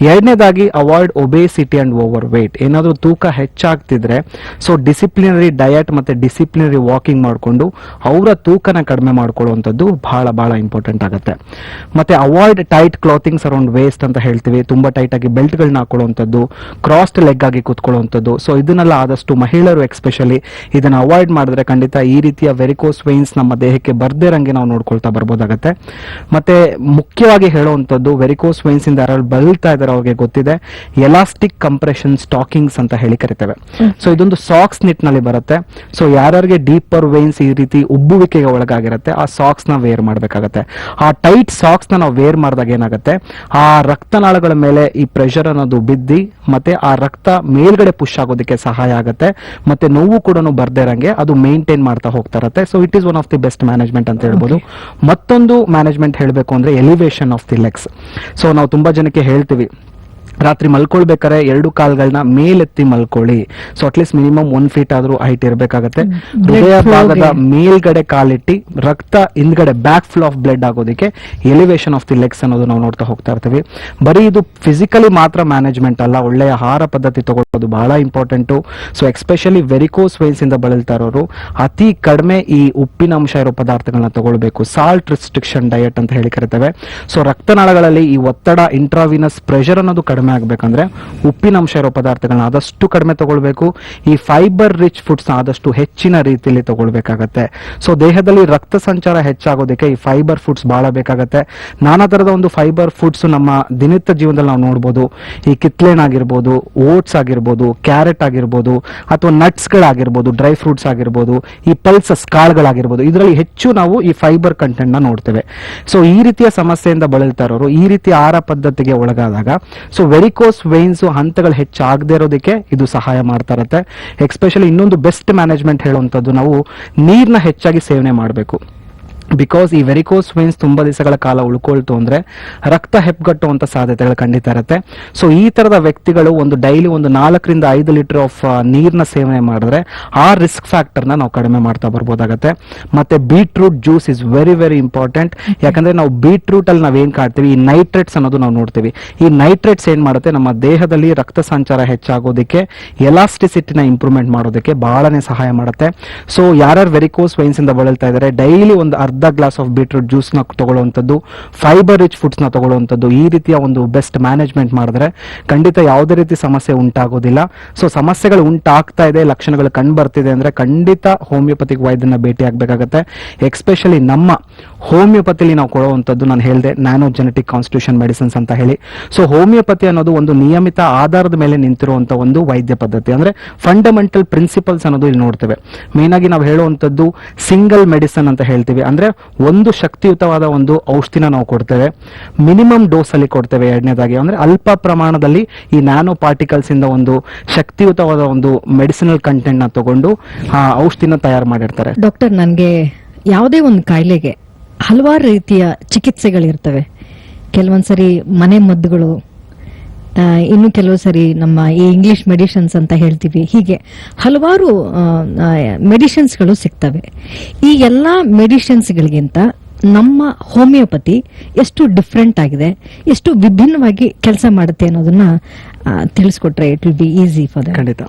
ಎರಡನೇದಾಗಿ avoid obesity and over wait. ಏನಾದ್ರೂ ತೂಕ ಹೆಚ್ಚಾಗ್ತಿದ್ರೆ ಸೊ ಡಿಸಿಪ್ಲಿನರಿ ಡಯಟ್ ಮತ್ತೆ ಡಿಸಿಪ್ಲಿನರಿ ವಾಕಿಂಗ್ ಮಾಡಿಕೊಂಡು ಅವರ ತೂಕನ ಕಡಿಮೆ ಮಾಡ್ಕೊಳ್ಳುವಂಥದ್ದು ಬಹಳ ಬಹಳ ಇಂಪಾರ್ಟೆಂಟ್ ಆಗುತ್ತೆ. ಮತ್ತೆ avoid tight clothings around waste ಅಂತ ಹೇಳ್ತೀವಿ. ತುಂಬಾ ಟೈಟ್ ಆಗಿ ಬೆಲ್ಟ್ ಗಳನ್ನ ಹಾಕೊಳ್ಳುವಂಥದ್ದು, ಕ್ರಾಸ್ಡ್ ಲೆಗ್ ಆಗಿ ಕೂತ್ಕೊಳ್ಳುವಂಥದ್ದು. ಸೊ ಇದನ್ನೆಲ್ಲ ಆದಷ್ಟು ಮಹಿಳೆಯರು ಎಕ್ಸ್ಪೆಷಲಿ ಇದನ್ನ ಅವಾಯ್ಡ್ ಮಾಡಿದ್ರೆ ಖಂಡಿತ ಈ ರೀತಿಯ ವೆರಿಕೋಸ್ ವೈನ್ಸ್ ನಮ್ಮ ದೇಹಕ್ಕೆ ಬರ್ದೇ ಇರಂಗೆ ನಾವು ನೋಡ್ಕೊಳ್ತಾ ಬರ್ಬೋದಾಗತ್ತೆ. ಮತ್ತೆ ಮುಖ್ಯವಾಗಿ ಹೇಳುವಂತದ್ದು ವೆರಿಕೋಸ್ ವೈನ್ಸ್ ಇಂದ ಯಾರು ಬಳಲ್ತಾ ಇದಾರೆ ಅವ್ರಿಗೆ ಗೊತ್ತಿದೆ, ಎಲಾಸ್ಟಿಕ್ ಕಂಪ್ರೆಷನ್ ಸ್ಟಾಕಿಂಗ್ಸ್ ಅಂತ ಹೇಳಿ ಕರಿತೇವೆ. ಸೊ ಇದೊಂದು ಸಾಕ್ಸ್ ನಿಟ್ ನಲ್ಲಿ ಬರುತ್ತೆ. ಸೊ ಯಾರ್ಯಾರಿಗೆ ಡೀಪರ್ ವೈನ್ಸ್ ಈ ರೀತಿ ಉಬ್ಬುವಿಕೆಗೆ ಒಳಗಾಗಿರುತ್ತೆ ಆ ಸಾಕ್ಸ್ ನ ವೇರ್ ಮಾಡಬೇಕಾಗತ್ತೆ. ಆ ಟೈಟ್ ಸಾಕ್ಸ್ ನ ನಾವು ವೇರ್ ಮಾಡಿದಾಗ ಏನಾಗುತ್ತೆ, ಆ ರಕ್ತನಾಳಗಳ ಮೇಲೆ ಈ ಪ್ರೆಷರ್ ಅನ್ನೋದು ಬಿದ್ದಿ ಮತ್ತೆ ಆ ರಕ್ತ ಮೇಲ್ಗಡೆ ಪುಷ್ ಆಗೋದಕ್ಕೆ ಸಹಾಯ ಆಗುತ್ತೆ. ಮತ್ತೆ ನೋವು ಕೂಡ ಬರ್ದೇ ಇರಂಗೆ ಅದು ಮೇಂಟೈನ್ ಮಾಡ್ತಾ ಹೋಗ್ತಾ ಇರುತ್ತೆ. So it is one of the best management ಅಂತ ಹೇಳ್ಬೋದು. ಮತ್ತೊಂದು ಮ್ಯಾನೇಜ್ಮೆಂಟ್ ಹೇಳಬೇಕು ಅಂದ್ರೆ elevation of the legs. So ನಾವು ತುಂಬಾ ಜನಕ್ಕೆ ಹೇಳ್ತೀವಿ ರಾತ್ರಿ ಮಲ್ಕೊಳ್ಬೇಕಾದ್ರೆ 2 ಕಾಲ್ಗಳನ್ನ ಮೇಲೆತ್ತಿ ಮಲ್ಕೊಳ್ಳಿ. ಸೊ ಅಟ್ಲೀಸ್ಟ್ ಮಿನಿಮಮ್ 1 ಫೀಟ್ ಆದ್ರೂ ಹೈಟ್ ಇರಬೇಕಾಗತ್ತೆ. ಹೃದಯ ಭಾಗದ ಮೇಲ್ಗಡೆ ಕಾಲಿಟ್ಟಿ ರಕ್ತ ಹಿಂದ್ಗಡೆ ಬ್ಯಾಕ್ ಫ್ಲೋ ಆಫ್ ಬ್ಲಡ್ ಆಗೋದಕ್ಕೆ ಎಲಿವೇಶನ್ ಆಫ್ ದಿ ಲೆಗ್ಸ್ ಅನ್ನೋದು ನಾವು ನೋಡ್ತಾ ಹೋಗ್ತಾ ಇರ್ತೀವಿ. ಬರೀ ಇದು ಫಿಸಿಕಲಿ ಮಾತ್ರ ಮ್ಯಾನೇಜ್ಮೆಂಟ್ ಅಲ್ಲ, ಒಳ್ಳೆಯ ಆಹಾರ ಪದ್ಧತಿ ತಗೊಳ್ಳೋದು ಬಹಳ important. So especially varicose wines ಇಂದ ಬಳಲ್ತಾ ಇರೋರು ಅತಿ ಕಡಿಮೆ ಈ ಉಪ್ಪಿನ ಅಂಶ ಇರೋ ಪದಾರ್ಥಗಳನ್ನ ತಗೊಳ್ಬೇಕು. ಸಾಲ್ಟ್ ರಿಸ್ಟ್ರಿಕ್ಷನ್ ಡಯಟ್ ಅಂತ ಹೇಳಿ ಕರಿತೇವೆ. ಸೊ ರಕ್ತನಾಳಗಳಲ್ಲಿ ಈ ಒತ್ತಡ ಇಂಟ್ರಾವಿನಸ್ ಪ್ರೆಷರ್ ಅನ್ನೋದು ಕಡಿಮೆ ಆಗ್ಬೇಕಂದ್ರೆ ಉಪ್ಪಿನ ಅಂಶ ಇರೋ ಪದಾರ್ಥಗಳನ್ನ ಆದಷ್ಟು ಕಡಿಮೆ ತಗೊಳ್ಬೇಕು. ಈ ಫೈಬರ್ ರಿಚ್ ಫುಡ್ಸ್ ಆದಷ್ಟು ಹೆಚ್ಚಿನ ರೀತಿಯಲ್ಲಿ ತಗೊಳ್ಬೇಕಾಗತ್ತೆ. ಸೊ ದೇಹದಲ್ಲಿ ರಕ್ತ ಸಂಚಾರ ಹೆಚ್ಚಾಗೋದಕ್ಕೆ ಈ ಫೈಬರ್ ಫುಡ್ಸ್ ಬಹಳ ಬೇಕಾಗತ್ತೆ. ನಾನಾ ತರದ ಒಂದು ಫೈಬರ್ ಫುಡ್ಸ್ ನಮ್ಮ ದಿನನಿತ್ಯ ಜೀವನದಲ್ಲಿ ನಾವು ನೋಡಬಹುದು. ಈ ಕಿತ್ಲೇನ್ ಆಗಿರ್ಬೋದು, ಓಟ್ಸ್ ಆಗಿರ್ಬೋದು, ಕ್ಯಾರೆಟ್ ಆಗಿರ್ಬೋದು, ಅಥವಾ ನಟ್ಸ್ ಗಳಾಗಿರ್ಬೋದು, ಡ್ರೈ ಫ್ರೂಟ್ಸ್ ಆಗಿರ್ಬೋದು, ಈ ಪಲ್ಸಸ್ ಕಾಳುಗಳಾಗಿರ್ಬೋದು, ಇದರಲ್ಲಿ ಹೆಚ್ಚು ನಾವು ಈ ಫೈಬರ್ ಕಂಟೆಂಟ್ ನ ನೋಡ್ತೇವೆ. ಸೊ ಈ ರೀತಿಯ ಸಮಸ್ಯೆಯಿಂದ ಬಳಲ್ತಾ ಇರೋರು ಈ ರೀತಿಯ ಆಹಾರ ಪದ್ಧತಿಗೆ ಒಳಗಾದಾಗ ಸೊ ವೆರಿಕೋಸ್ ವೈನ್ಸ್ ಹಂತಗಳು ಹೆಚ್ಚಾಗದೇ ಇರೋದಕ್ಕೆ ಇದು ಸಹಾಯ ಮಾಡ್ತಾ ಇರುತ್ತೆ. ಎಕ್ಸ್ಪೆಷಲಿ ಇನ್ನೊಂದು ಬೆಸ್ಟ್ ಮ್ಯಾನೇಜ್ಮೆಂಟ್ ಹೇಳುವಂತದ್ದು ನಾವು ನೀರ್ನ ಹೆಚ್ಚಾಗಿ ಸೇವನೆ ಮಾಡಬೇಕು. ಬಿಕಾಸ್ ಈ ವೆರಿಕೋಸ್ ವೈನ್ಸ್ ತುಂಬಾ ದಿವಸಗಳ ಕಾಲ ಉಳ್ಕೊಳ್ತು ಅಂದ್ರೆ ರಕ್ತ ಹೆಪ್ಪುಗಟ್ಟುವಂತ ಸಾಧ್ಯತೆಗಳು ಖಂಡಿತ ಇರುತ್ತೆ. ಸೊ ಈ ತರದ ವ್ಯಕ್ತಿಗಳು ಒಂದು ಡೈಲಿ ಒಂದು 4 ರಿಂದ 5 ಲೀಟರ್ ಆಫ್ ನೀರ್ನ ಸೇವನೆ ಮಾಡಿದ್ರೆ ಆ ರಿಸ್ಕ್ ಫ್ಯಾಕ್ಟರ್ ನ ನಾವು ಕಡಿಮೆ ಮಾಡ್ತಾ ಬರ್ಬೋದಾಗತ್ತೆ. ಮತ್ತೆ beetroot juice is very very important. ಯಾಕಂದ್ರೆ ನಾವು ಬೀಟ್ರೂಟ್ ಅಲ್ಲಿ ನಾವೇನ್ ಕಾಡ್ತೀವಿ, ಈ ನೈಟ್ರೇಟ್ಸ್ ಅನ್ನೋದು ನಾವು ನೋಡ್ತೀವಿ. ಈ ನೈಟ್ರೇಟ್ಸ್ ಏನ್ ಮಾಡುತ್ತೆ, ನಮ್ಮ ದೇಹದಲ್ಲಿ ರಕ್ತ ಸಂಚಾರ ಹೆಚ್ಚಾಗೋದಕ್ಕೆ, ಎಲಾಸ್ಟಿಸಿಟಿನ ಇಂಪ್ರೂವ್ಮೆಂಟ್ ಮಾಡೋದಕ್ಕೆ ಬಹಳನೇ ಸಹಾಯ ಮಾಡುತ್ತೆ. ಸೊ ಯಾರ್ಯಾರು ವೆರಿಕೋಸ್ ವೈನ್ಸ್ ಇಂದ ಬಳಲ್ತಾ ಇದ್ದಾರೆ ಡೈಲಿ ಒಂದು ಅರ್ಧ ಗ್ಲಾಸ್ ಆಫ್ ಬೀಟ್ರೂಟ್ ಜ್ಯೂಸ್ ನ ತಗೊಳ್ಳುವಂಥದ್ದು, ಫೈಬರ್ ರಿಚ್ ಫುಡ್ಸ್ ನ ತಗೊಳ್ಳುವಂಥದ್ದು, ಈ ರೀತಿಯ ಒಂದು ಬೆಸ್ಟ್ ಮ್ಯಾನೇಜ್ಮೆಂಟ್ ಮಾಡಿದ್ರೆ ಖಂಡಿತ ಯಾವುದೇ ರೀತಿ ಸಮಸ್ಯೆ ಉಂಟಾಗೋದಿಲ್ಲ. ಸೊ ಸಮಸ್ಯೆಗಳು ಉಂಟಾಗ್ತಾ ಇದೆ, ಲಕ್ಷಣಗಳು ಕಂಡು ಬರ್ತಿದೆ ಅಂದ್ರೆ ಖಂಡಿತ ಹೋಮಿಯೋಪತಿಕ್ ವೈದ್ಯನ ಭೇಟಿ ಆಗ್ಬೇಕಾಗತ್ತೆ. ಎಕ್ಸ್ಪೆಷಲಿ ನಮ್ಮ ಹೋಮಿಯೋಪತಿಲಿ ನಾವು ಕೊಡುವಂಥದ್ದು ನಾನು ಹೇಳಿದೆ ನ್ಯಾನೋ ಜೆನೆಟಿಕ್ ಕಾನ್ಸ್ಟಿಟ್ಯೂಷನ್ ಮೆಡಿಸಿನ್ಸ್ ಅಂತ ಹೇಳಿ. ಸೊ ಹೋಮಿಯೋಪತಿ ಅನ್ನೋದು ಒಂದು ನಿಯಮಿತ ಆಧಾರದ ಮೇಲೆ ನಿಂತಿರುವಂತ ಒಂದು ವೈದ್ಯ ಪದ್ಧತಿ. ಅಂದ್ರೆ ಫಂಡಮೆಂಟಲ್ ಪ್ರಿನ್ಸಿಪಲ್ಸ್ ಅನ್ನೋದು ಇಲ್ಲಿ ನೋಡ್ತೇವೆ. ಮೇನ್ ಆಗಿ ನಾವು ಹೇಳುವಂತದ್ದು ಸಿಂಗಲ್ ಮೆಡಿಸಿನ್ ಅಂತ ಹೇಳ್ತೀವಿ. ಅಂದ್ರೆ ಒಂದು ಶಕ್ತಿಯುತವಾದ ಒಂದು ಔಷಧಿನ ನಾವು ಕೊಡ್ತೇವೆ, ಮಿನಿಮಮ್ ಡೋಸ್ ಅಲ್ಲಿ ಕೊಡ್ತೇವೆ. ಎರಡನೇದಾಗಿ ಅಂದ್ರೆ ಅಲ್ಪ ಪ್ರಮಾಣದಲ್ಲಿ ಈ ನ್ಯಾನೋ ಪಾರ್ಟಿಕಲ್ಸ್ ಇಂದ ಒಂದು ಶಕ್ತಿಯುತವಾದ ಒಂದು ಮೆಡಿಸಿನಲ್ ಕಂಟೆಂಟ್ ನ ತಗೊಂಡು ಆ ಔಷಧಿನ ತಯಾರು ಮಾಡಿರ್ತಾರೆ. ಡಾಕ್ಟರ್, ನನ್ಗೆ ಯಾವುದೇ ಒಂದು ಕಾಯಿಲೆಗೆ ಹಲವಾರು ರೀತಿಯ ಚಿಕಿತ್ಸೆಗಳಿರ್ತವೆ. ಕೆಲವೊಂದ್ಸರಿ ಮನೆ ಮದ್ದುಗಳು, ಇನ್ನು ಕೆಲವು ಸರಿ ನಮ್ಮ ಈ ಇಂಗ್ಲಿಷ್ ಮೆಡಿಸಿನ್ಸ್ ಅಂತ ಹೇಳ್ತೀವಿ, ಹೀಗೆ ಹಲವಾರು ಮೆಡಿಸಿನ್ಸ್ಗಳು ಸಿಗ್ತವೆ. ಈ ಎಲ್ಲಾ ಮೆಡಿಸಿನ್ಸ್ಗಳಿಗಿಂತ ನಮ್ಮ ಹೋಮಿಯೋಪತಿ ಎಷ್ಟು ಡಿಫ್ರೆಂಟ್ ಆಗಿದೆ, ಎಷ್ಟು ವಿಭಿನ್ನವಾಗಿ ಕೆಲಸ ಮಾಡುತ್ತೆ ಅನ್ನೋದನ್ನ ತಿಳಿಸ್ಕೊಟ್ರೆ it will be easy for them. ಖಂಡಿತ.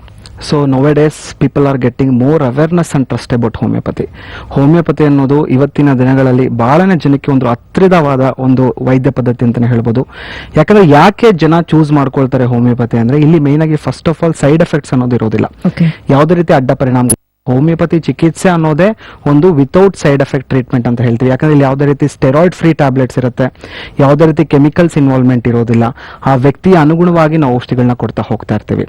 So nowadays people are getting more awareness and trust about homeopathy. Homeopathy ಅನ್ನೋದು ಇವತ್ತಿನ ದಿನಗಳಲ್ಲಿ ಬಹಳನೇ ಜನಕ್ಕೆ ಒಂದು ಹತ್ತಿರವಾದ ಒಂದು ವೈದ್ಯ ಪದ್ಧತಿ ಅಂತಾನೆ ಹೇಳ್ಬೋದು. ಯಾಕಂದ್ರೆ ಯಾಕೆ ಜನ ಚೂಸ್ ಮಾಡ್ಕೊಳ್ತಾರೆ ಹೋಮಿಯೋಪತಿ ಅಂದ್ರೆ, ಇಲ್ಲಿ ಮೇನ್ ಆಗಿ first of all side effects ಅನ್ನೋದು ಇರೋದಿಲ್ಲ, ಯಾವುದೇ ರೀತಿ ಅಡ್ಡ ಪರಿಣಾಮ. ಹೋಮಿಯೋಪತಿ ಚಿಕಿತ್ಸೆ ಅನ್ನೋದೇ ಒಂದು ವಿತೌಟ್ ಸೈಡ್ ಎಫೆಕ್ಟ್ ಟ್ರೀಟ್ಮೆಂಟ್ ಅಂತ ಹೇಳ್ತೀವಿ. ಯಾಕಂದ್ರೆ ಇಲ್ಲಿ ಯಾವುದೇ ರೀತಿ ಸ್ಟೆರಾಯ್ಡ್ ಫ್ರೀ ಟ್ಯಾಬ್ಲೆಟ್ಸ್ ಇರುತ್ತೆ, ಯಾವುದೇ ರೀತಿ ಕೆಮಿಕಲ್ಸ್ ಇನ್ವಾಲ್ವ್ಮೆಂಟ್ ಇರೋದಿಲ್ಲ. ಆ ವ್ಯಕ್ತಿಯ ಅನುಗುಣವಾಗಿ ನಾವು ಔಷಧಿಗಳನ್ನ ಕೊಡ್ತಾ ಹೋಗ್ತಾ ಇರ್ತೀವಿ.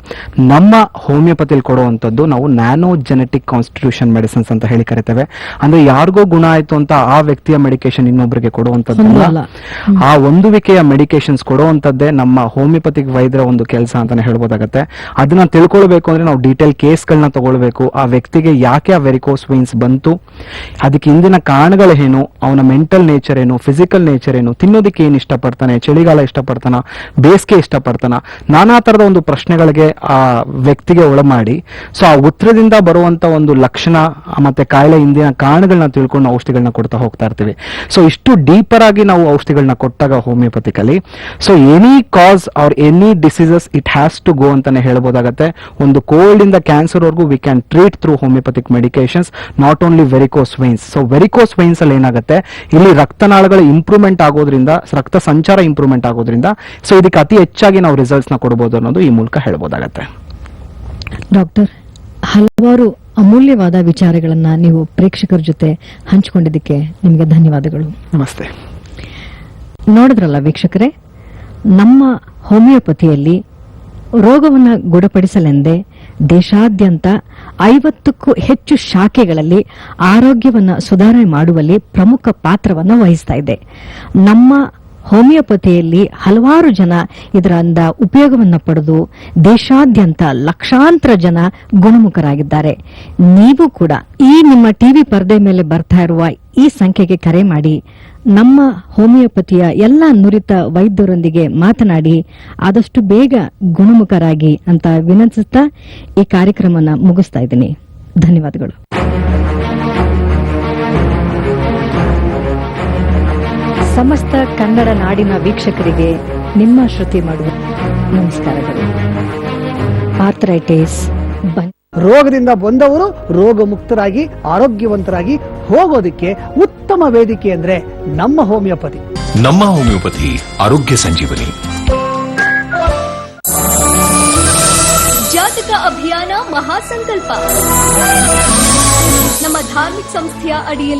ನಮ್ಮ ಹೋಮಿಯೋಪತಿಲಿ ಕೊಡುವಂಥದ್ದು ನಾವು ನ್ಯಾನೋ ಜೆನೆಟಿಕ್ ಕಾನ್ಸ್ಟಿಟ್ಯೂಷನ್ ಮೆಡಿಸಿನ್ಸ್ ಅಂತ ಹೇಳಿ ಕರಿತೇವೆ. ಅಂದ್ರೆ ಯಾರಿಗೋ ಗುಣ ಆಯ್ತು ಅಂತ ಆ ವ್ಯಕ್ತಿಯ ಮೆಡಿಕೇಶನ್ ಇನ್ನೊಬ್ಬರಿಗೆ ಕೊಡುವಂಥದ್ದಲ್ಲ, ಆ ಹೊಂದುವಿಕೆಯ ಮೆಡಿಕೇಶನ್ಸ್ ಕೊಡುವಂಥದ್ದೇ ನಮ್ಮ ಹೋಮಿಯೋಪತಿಕ್ ವೈದ್ಯರ ಒಂದು ಕೆಲಸ ಅಂತಾನೆ ಹೇಳ್ಬೋದಾಗತ್ತೆ. ಅದನ್ನ ತಿಳ್ಕೊಳ್ಬೇಕು ಅಂದ್ರೆ ನಾವು ಡೀಟೇಲ್ ಕೇಸ್ಗಳನ್ನ ತಗೊಳ್ಬೇಕು. ಆ ವ್ಯಕ್ತಿಗೆ ಯಾಕೆ ಆ ವೆರಿಕೋಸ್ ವೈನ್ಸ್ ಬಂತು, ಅದಕ್ಕೆ ಹಿಂದಿನ ಕಾರಣಗಳೇನು, ಅವನ ಮೆಂಟಲ್ ನೇಚರ್ ಏನು, ಫಿಸಿಕಲ್ ನೇಚರ್ ಏನು, ತಿನ್ನೋದಕ್ಕೆ ಏನ್ ಇಷ್ಟಪಡ್ತಾನೆ, ಚಳಿಗಾಲ ಇಷ್ಟಪಡ್ತಾನ, ಬೇಸಿಗೆ ಇಷ್ಟಪಡ್ತಾನ, ನಾನಾ ತರದ ಒಂದು ಪ್ರಶ್ನೆಗಳಿಗೆ ಆ ವ್ಯಕ್ತಿಗೆ ಒಳಮಾಡಿ ಸೊ ಆ ಉತ್ತರದಿಂದ ಬರುವಂತ ಒಂದು ಲಕ್ಷಣ ಮತ್ತೆ ಕಾಯಿಲೆ ಹಿಂದಿನ ಕಾರಣಗಳನ್ನ ತಿಳ್ಕೊಂಡು ಔಷಧಿಗಳನ್ನ ಕೊಡ್ತಾ ಹೋಗ್ತಾ ಇರ್ತೀವಿ. ಸೊ ಇಷ್ಟು ಡೀಪರ್ ಆಗಿ ನಾವು ಔಷಧಿಗಳನ್ನ ಕೊಟ್ಟಾಗ homeopathically so any cause or any diseases it has to go ಅಂತಾನೆ ಹೇಳ್ಬೋದಾಗತ್ತೆ. ಒಂದು ಕೋಲ್ಡ್ ಇಂದ ಕ್ಯಾನ್ಸರ್ ವರ್ಗೂ we can treat through homeopathic medications, not only varicose veins. So varicose veins ಅಲ್ಲಿ ಏನಾಗುತ್ತೆ, ಇಲ್ಲಿ ರಕ್ತನಾಳಗಳ ಇಂಪ್ರೂವ್ಮೆಂಟ್ ಆಗೋದ್ರಿಂದ, ರಕ್ತ ಸಂಚಾರ ಇಂಪ್ರೂವ್ಮೆಂಟ್ ಆಗೋದ್ರಿಂದ ಸೊ ಇದಕ್ಕೆ ಅತಿ ಹೆಚ್ಚಾಗಿ ನಾವು ರಿಸಲ್ಟ್ಸ್ ನ ಕೊಡಬಹುದು ಅನ್ನೋದು ಈ ಮೂಲಕ ಹೇಳ್ಬೋದಾಗತ್ತೆ. ಡಾಕ್ಟರ್, ಹಲವಾರು ಅಮೂಲ್ಯವಾದ ವಿಚಾರಗಳನ್ನ ನೀವು ಪ್ರೇಕ್ಷಕರ ಜೊತೆ ಹಂಚಿಕೊಂಡಿದ್ದಕ್ಕೆ ನಿಮಗೆ ಧನ್ಯವಾದಗಳು. ನಮಸ್ತೆ. ನೋಡಿದ್ರಲ್ಲ ವೀಕ್ಷಕರೇ, ನಮ್ಮ ಹೋಮಿಯೋಪತಿಯಲ್ಲಿ ರೋಗವನ್ನು ಗುಣಪಡಿಸಲೆಂದೇ ದೇಶಾದ್ಯಂತ 50ಕ್ಕೂ ಹೆಚ್ಚು ಶಾಖೆಗಳಲ್ಲಿ ಆರೋಗ್ಯವನ್ನು ಸುಧಾರಣೆ ಮಾಡುವಲ್ಲಿ ಪ್ರಮುಖ ಪಾತ್ರವನ್ನು ವಹಿಸ್ತಾ ಇದೆ. ನಮ್ಮ ಹೋಮಿಯೋಪತಿಯಲ್ಲಿ ಹಲವಾರು ಜನ ಇದರಿಂದ ಉಪಯೋಗವನ್ನು ಪಡೆದು ದೇಶಾದ್ಯಂತ ಲಕ್ಷಾಂತರ ಜನ ಗುಣಮುಖರಾಗಿದ್ದಾರೆ. ನೀವು ಕೂಡ ಈ ನಿಮ್ಮ ಟಿವಿ ಪರದೆ ಮೇಲೆ ಬರ್ತಾ ಇರುವ ಈ ಸಂಖ್ಯೆಗೆ ಕರೆ ಮಾಡಿ ನಮ್ಮ ಹೋಮಿಯೋಪತಿಯ ಎಲ್ಲ ನುರಿತ ವೈದ್ಯರೊಂದಿಗೆ ಮಾತನಾಡಿ ಆದಷ್ಟು ಬೇಗ ಗುಣಮುಖರಾಗಿ ಅಂತ ವಿನಂತಿಸುತ್ತಾ ಈ ಕಾರ್ಯಕ್ರಮನ ಮುಗಿಸ್ತಾ ಇದ್ದೀನಿ. ಧನ್ಯವಾದಗಳು. ಸಮಸ್ತ ಕನ್ನಡ ನಾಡಿನ ವೀಕ್ಷಕರಿಗೆ ನಿಮ್ಮ ಶ್ರುತಿ ಮಾಡುವ ನಮಸ್ಕಾರಗಳು. ಆರ್ಥರೈಟಿಸ್ ರೋಗದಿಂದ ಬಂದವರು ರೋಗ ಮುಕ್ತರಾಗಿ ಆರೋಗ್ಯವಂತರಾಗಿ ಹೋಗೋದಕ್ಕೆ ಉತ್ತಮ ವೇದಿಕೆ ಅಂದ್ರೆ ನಮ್ಮ ಹೋಮಿಯೋಪತಿ. ನಮ್ಮ ಹೋಮಿಯೋಪತಿ ಆರೋಗ್ಯ ಸಂಜೀವನಿ. ಜಾತಕ ಅಭಿಯಾನ ಮಹಾಸಂಕಲ್ಪ ನಮ್ಮ ಧಾರ್ಮಿಕ ಸಂಸ್ಥೆಯ ಅಡಿಯಲ್ಲಿ